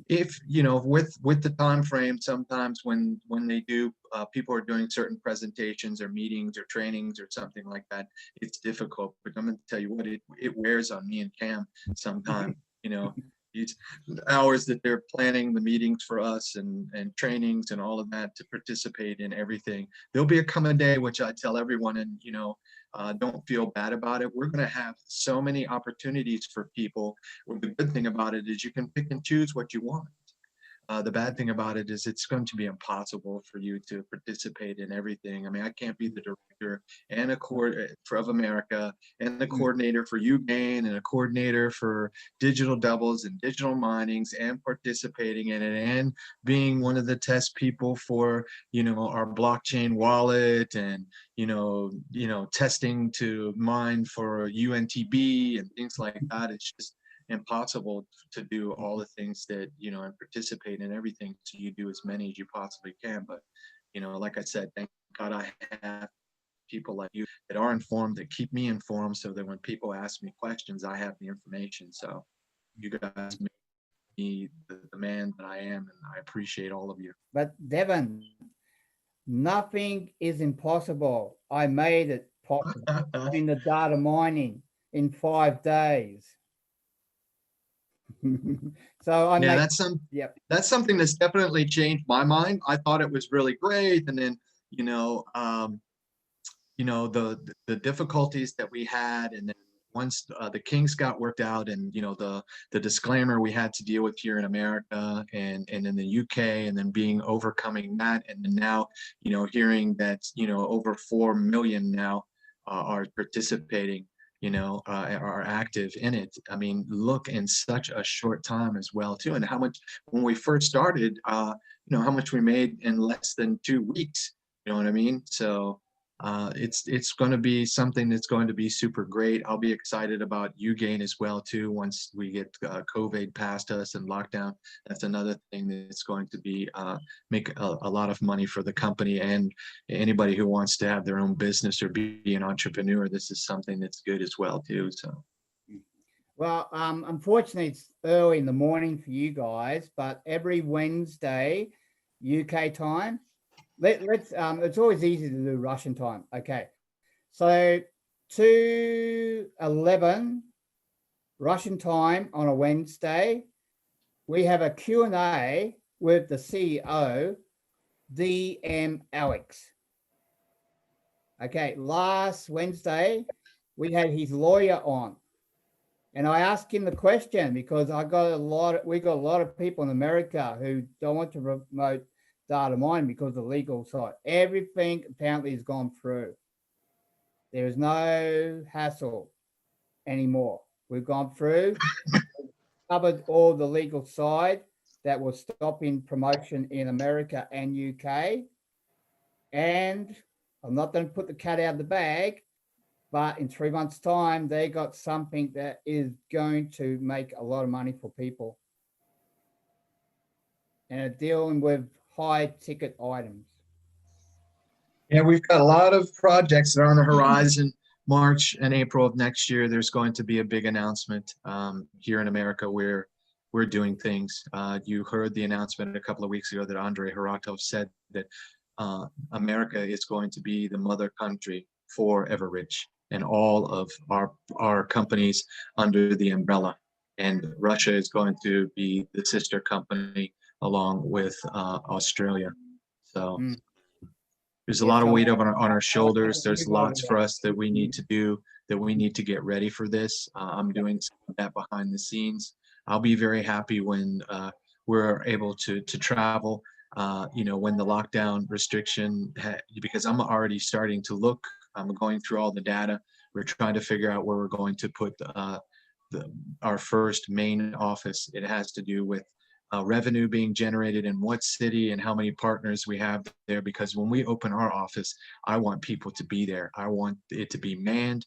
if with the time frame, sometimes when they do people are doing certain presentations or meetings or trainings or something like that, it's difficult. But I'm going to tell you what, it wears on me and Cam sometimes. These hours that they're planning the meetings for us and trainings and all of that to participate in everything. There'll be a coming day, which I tell everyone, and don't feel bad about it. We're going to have so many opportunities for people. Well, the good thing about it is you can pick and choose what you want. The bad thing about it is it's going to be impossible for you to participate in everything. I mean, I can't be the director and a coordinator of America and the coordinator for UGAIN and a coordinator for digital doubles and digital minings and participating in it and being one of the test people for, our blockchain wallet and, testing to mine for UNTB and things like that. It's just impossible to do all the things that and participate in everything. So you do as many as you possibly can. But like I said, thank God I have people like you that are informed, that keep me informed, so that when people ask me questions, I have the information. So you guys make me the man that I am, and I appreciate all of you. But Devin, nothing is impossible. I made it possible in the data mining in 5 days. So that's something that's definitely changed my mind. I thought it was really great, and then the difficulties that we had, and then once the kinks got worked out, and the disclaimer we had to deal with here in America and in the UK, and then overcoming that, and then now hearing that over 4 million now are participating, are active in it. I mean, look, in such a short time as well too, and how much when we first started, how much we made in less than 2 weeks. You know what I mean? So it's going to be something that's going to be super great. I'll be excited about UGAIN as well too. Once we get COVID past us and lockdown, that's another thing that's going to be make a lot of money for the company and anybody who wants to have their own business or be an entrepreneur. This is something that's good as well too. So. Well, unfortunately, it's early in the morning for you guys, but every Wednesday, UK time. Let's it's always easy to do Russian time. Okay, so 2:11 Russian time on a Wednesday, we have a Q&A with the CEO, DM Alex. Okay, last Wednesday we had his lawyer on, and I asked him the question because we got a lot of people in America who don't want to promote data mine because of the legal side. Everything apparently has gone through. There is no hassle anymore. We've gone through, covered all the legal side that was stopping promotion in America and UK. And I'm not going to put the cat out of the bag, but in 3 months' time, they got something that is going to make a lot of money for people. And are dealing with high ticket items. Yeah, we've got a lot of projects that are on the horizon. March and April of next year, there's going to be a big announcement here in America where we're doing things. You heard the announcement a couple of weeks ago that Andrei Haratov said that America is going to be the mother country for Evorich and all of our companies under the umbrella. And Russia is going to be the sister company along with Australia. So Mm. there's a Yes, lot of I weight want on our I want shoulders. to There's move on lots to for that. us that we need to do, that we need to get ready for this. I'm doing some of that behind the scenes. I'll be very happy when we're able to travel. You know, when the lockdown restriction, because I'm already starting to look. I'm going through all the data. We're trying to figure out where we're going to put our first main office. It has to do with revenue being generated in what city and how many partners we have there. Because when we open our office, I want people to be there. I want it to be manned.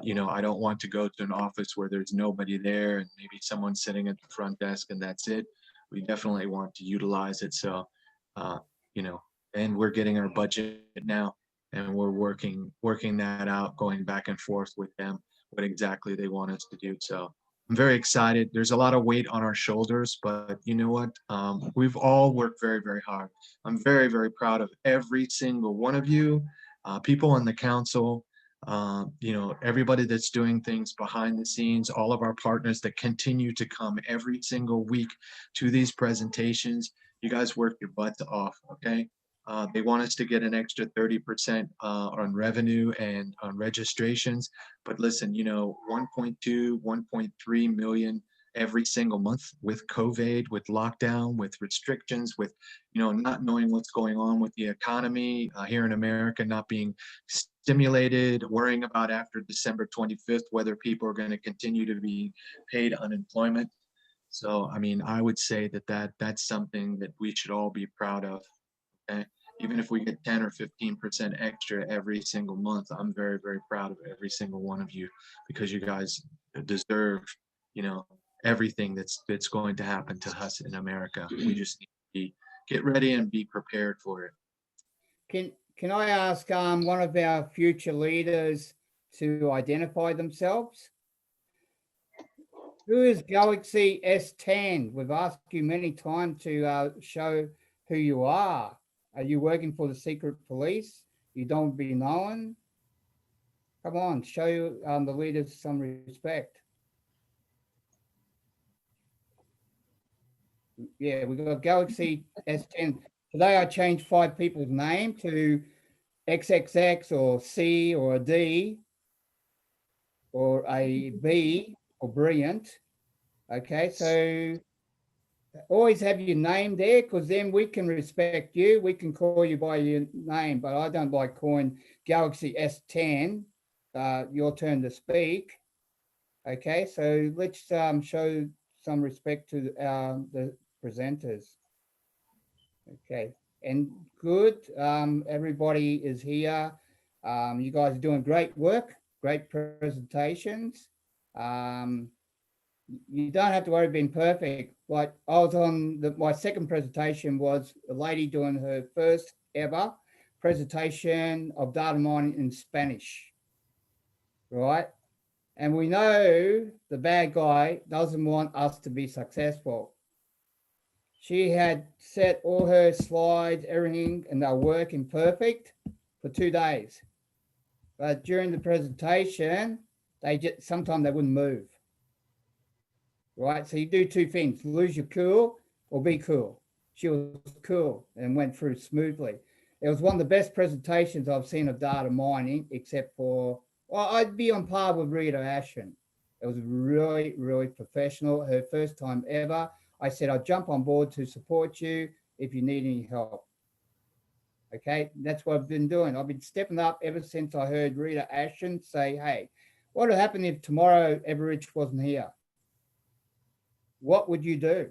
You know, I don't want to go to an office where there's nobody there and maybe someone sitting at the front desk and that's it. We definitely want to utilize it. So, you know, and we're getting our budget now, and we're working that out, going back and forth with them, what exactly they want us to do. So I'm very excited. There's a lot of weight on our shoulders, but you know what? We've all worked very, very hard. I'm very, very proud of every single one of you, people on the council, you know, everybody that's doing things behind the scenes, all of our partners that continue to come every single week to these presentations. You guys work your butts off, okay? They want us to get an extra 30% on revenue and on registrations. But listen, you know, 1.2, 1.3 million every single month with COVID, with lockdown, with restrictions, with, you know, not knowing what's going on with the economy here in America, not being stimulated, worrying about after December 25th, whether people are going to continue to be paid unemployment. So, I mean, I would say that's something that we should all be proud of. Okay? Even if we get 10 or 15% extra every single month, I'm very, very proud of every single one of you, because you guys deserve, you know, everything that's going to happen to us in America. We just need to get ready and be prepared for it. Can I ask one of our future leaders to identify themselves? Who is Galaxy S10? We've asked you many times to show who you are. Are you working for the secret police? You don't be known? Come on, show the leaders some respect. Yeah, we got Galaxy S10. Today I changed 5 people's name to XXX or C or a D or a B or brilliant. Okay, so always have your name there, because then we can respect you. We can call you by your name, but I don't like calling Galaxy S10. Your turn to speak. Okay, so let's show some respect to the presenters. Okay, and good. Everybody is here. You guys are doing great work, great presentations. You don't have to worry about being perfect. Like I was on my second presentation was a lady doing her first ever presentation of data mining in Spanish, right? And we know the bad guy doesn't want us to be successful. She had set all her slides, everything, and they're working perfect for 2 days. But during the presentation, sometimes they wouldn't move. Right? So you do 2 things, lose your cool or be cool. She was cool and went through smoothly. It was one of the best presentations I've seen of data mining, except for, well, I'd be on par with Rita Ashen. It was really, really professional. Her first time ever. I said, I'll jump on board to support you if you need any help. Okay, that's what I've been doing. I've been stepping up ever since I heard Rita Ashen say, hey, what would happen if tomorrow Evorich wasn't here? What would you do?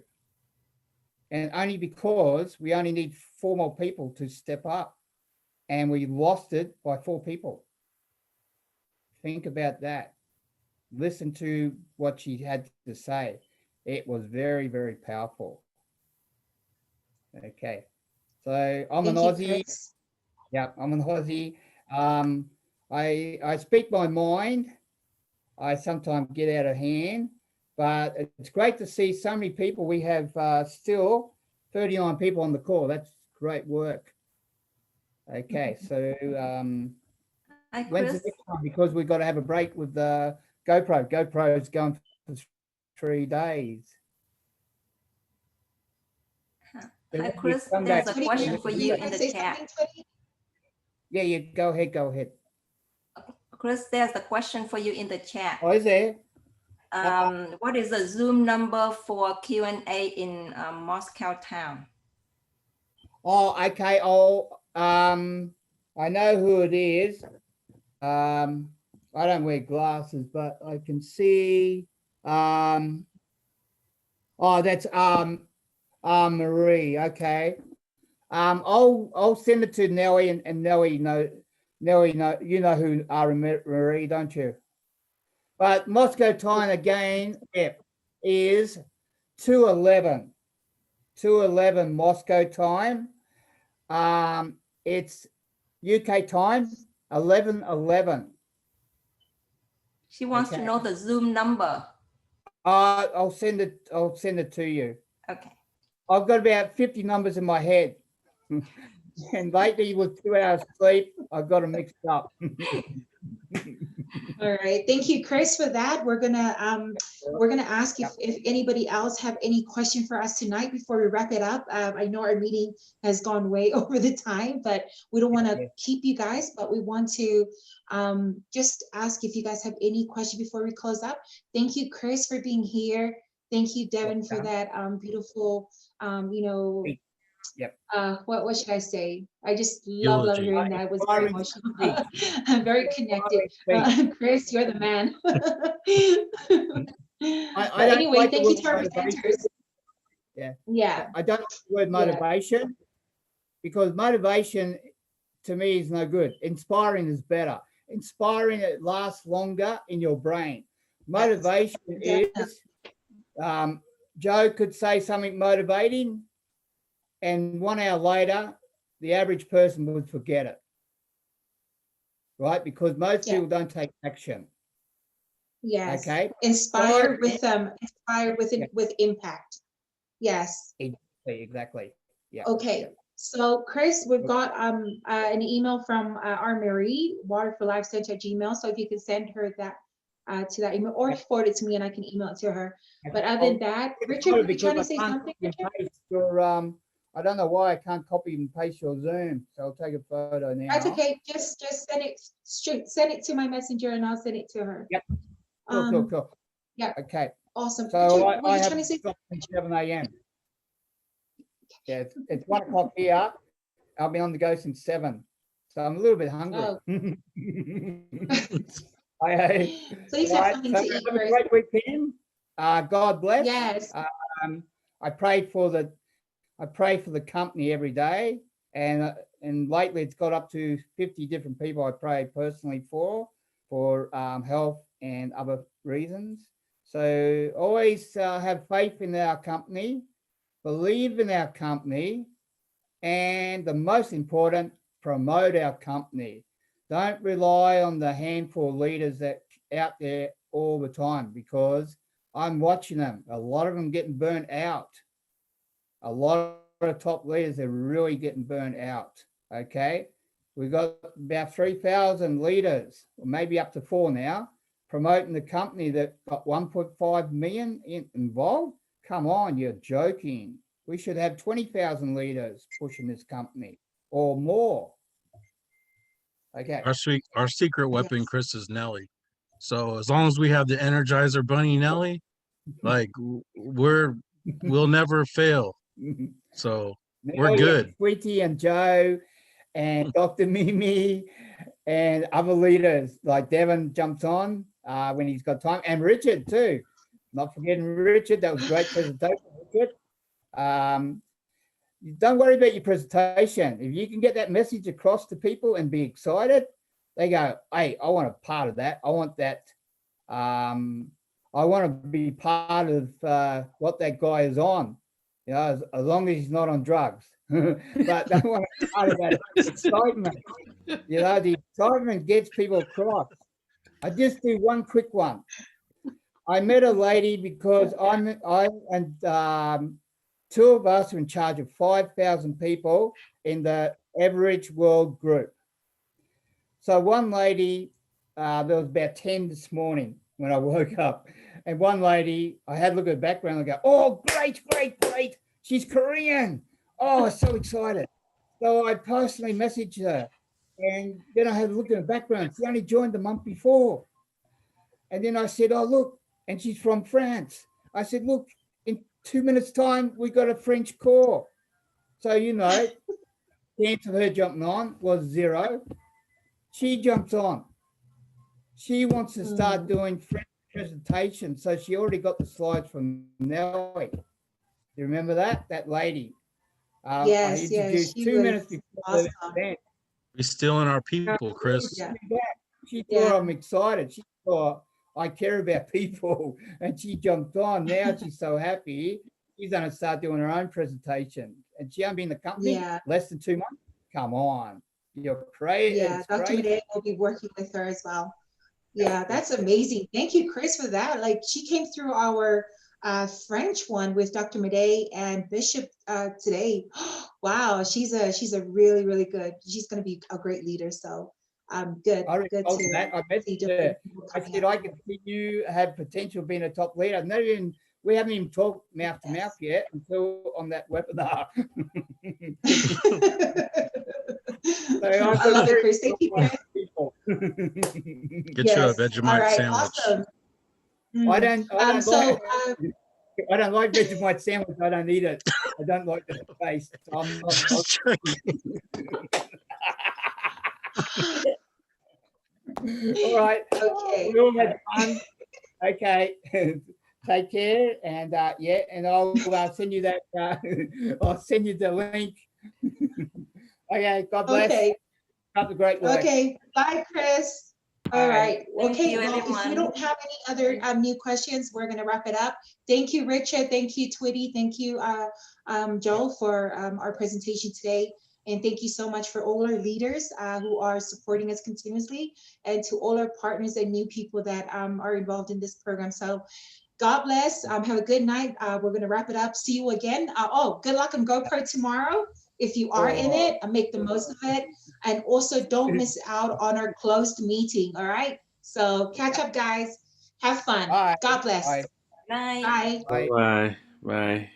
And only because we only need 4 more people to step up, and we lost it by 4 people. Think about that. Listen to what she had to say. It was very, very powerful. Okay. So I'm an Aussie. Yeah, I'm an Aussie. I speak my mind. I sometimes get out of hand, but it's great to see so many people. We have still 39 people on the call. That's great work. Okay, so Hi, when's the Chris. next time? Because we've got to have a break with the GoPro. GoPro is going for 3 days. So Hi, when you Chris. come There's back, a question for Were you you in gonna the say chat. something, Tony? yeah, you go ahead, go ahead. Chris, there's a question for you in the chat. Oh, is there? What is the Zoom number for Q&A in Moscow town? Oh, okay. Oh, I know who it is. I don't wear glasses, but I can see. Oh, that's Marie. Okay. I'll send it to Nellie, and Nellie know you know who Marie, don't you? But Moscow time again, yeah, is 2:11. 2:11 Moscow time. It's UK time 11:11. She wants to Okay. know the Zoom number. I'll send it. I'll send it to you. Okay. I've got about 50 numbers in my head, and lately with 2 hours sleep, I've got them mixed up. All right, thank you, Chris, for that. We're gonna ask if anybody else have any question for us tonight before we wrap it up. I know our meeting has gone way over the time, but we don't want to keep you guys, but we want to just ask if you guys have any question before we close up. Thank you, Chris, for being here. Thank you, Devin, for that beautiful, you know, Yep. What should I say? I just love hearing that. It was very emotional. I'm very connected. Chris, you're the man. But anyway, like thank you to our presenters. Yeah. I don't like the word motivation because motivation to me is no good. Inspiring is better. Inspiring, it lasts longer in your brain. Motivation is Joe could say something motivating, and 1 hour later, the average person would forget it, right? Because most people don't take action. Yes. Okay. Inspire with impact. Yes. Exactly. Yeah. Okay. Yeah. So Chris, we've got an email from our Marie, waterforlifecenter@gmail. So if you could send her that to that email, or forward it to me and I can email it to her. But other than that, Richard, were you trying to say something? Your, I don't know why I can't copy and paste your Zoom, so I'll take a photo now. That's okay. Just send it straight. Send it to my messenger, and I'll send it to her. Yep. Cool. Yeah. Okay. Awesome. So Richard, I have trying to say? 7 a.m. Yeah, it's 1 o'clock here. I'll be on the go since 7, so I'm a little bit hungry. Oh. Please have something to eat. Have a great weekend. God bless. Yes. I pray for the company every day, and lately it's got up to 50 different people I pray personally for health and other reasons. So always have faith in our company, believe in our company, and the most important, promote our company. Don't rely on the handful of leaders that out there all the time, because I'm watching them. A lot of them getting burnt out. A lot of top leaders are really getting burnt out. Okay. We've got about 3,000 leaders, or maybe up to 4 now, promoting the company that got 1.5 million involved. Come on, you're joking. We should have 20,000 leaders pushing this company or more. Okay. Our secret weapon, Chris, is Nelly. So as long as we have the Energizer Bunny Nelly, like we'll never fail. So we're good. Sweetie and Joe and Dr. Mimi and other leaders like Devin jumps on when he's got time, and Richard too. Not forgetting Richard. That was a great presentation, Richard. Don't worry about your presentation. If you can get that message across to people and be excited, they go, hey, I want a part of that. I want that. I want to be part of what that guy is on, you know, as long as he's not on drugs. But they want to be part of that excitement. You know, the excitement gets people across. I just do one quick one. I met a lady because I and two of us are in charge of 5,000 people in the Evorich World Group. So one lady, there was about 10 this morning when I woke up. And one lady, I had a look at her background and go, oh, great. She's Korean. Oh, so excited. So I personally messaged her, and then I had a look in the background. She only joined the month before. And then I said, oh, look, and she's from France. I said, look, in 2 minutes' time, we got a French call. So, you know, the chance of her jumping on was 0. She jumps on. She wants to start doing French presentations. So she already got the slides from Nelly. You remember that? That lady. I Yes, introduced she 2 was minutes before the awesome. event. We're stealing our people, Chris. Yeah. She Yeah. thought I'm excited. She thought I care about people, and she jumped on. Now she's so happy. She's going to start doing her own presentation, and she hasn't been in the company less than 2 months. Come on, you're crazy. Yeah, Dr. Madej will be working with her as well. Yeah, that's amazing. Thank you, Chris, for that. Like, she came through our French one with Dr. Madej and Bishop today. Wow, she's a really, really good. She's going to be a great leader. So, good. I Good told to that. I see messaged different her. people I coming said up. I can see you have potential being a top leader. Not even we haven't even talked mouth to mouth yet until on that webinar. I love it, Chris. Thank you, Chris. Get you a Yes. Vegemite All right. sandwich. Awesome. I don't like Vegemite sandwich. I don't eat it. I don't like the taste. So I'm not. All right. Okay. We all had fun. Okay. Take care. And yeah, and I'll send you that. I'll send you the link. Okay. God bless. Okay. Have a great work. Okay. Bye, Chris. All right. Thank Okay. you, Well, if everyone. we don't have any other new questions, we're going to wrap it up. Thank you, Richard. Thank you, Twitty. Thank you, Joel, for our presentation today. And thank you so much for all our leaders who are supporting us continuously, and to all our partners and new people that are involved in this program. So God bless. Have a good night. We're going to wrap it up. See you again. Good luck on GoPro tomorrow. If you are in it, make the most of it. And also don't miss out on our closed meeting. All right. So catch up, guys. Have fun. Bye. God bless. Bye. Night. Bye. Bye. Bye. Bye.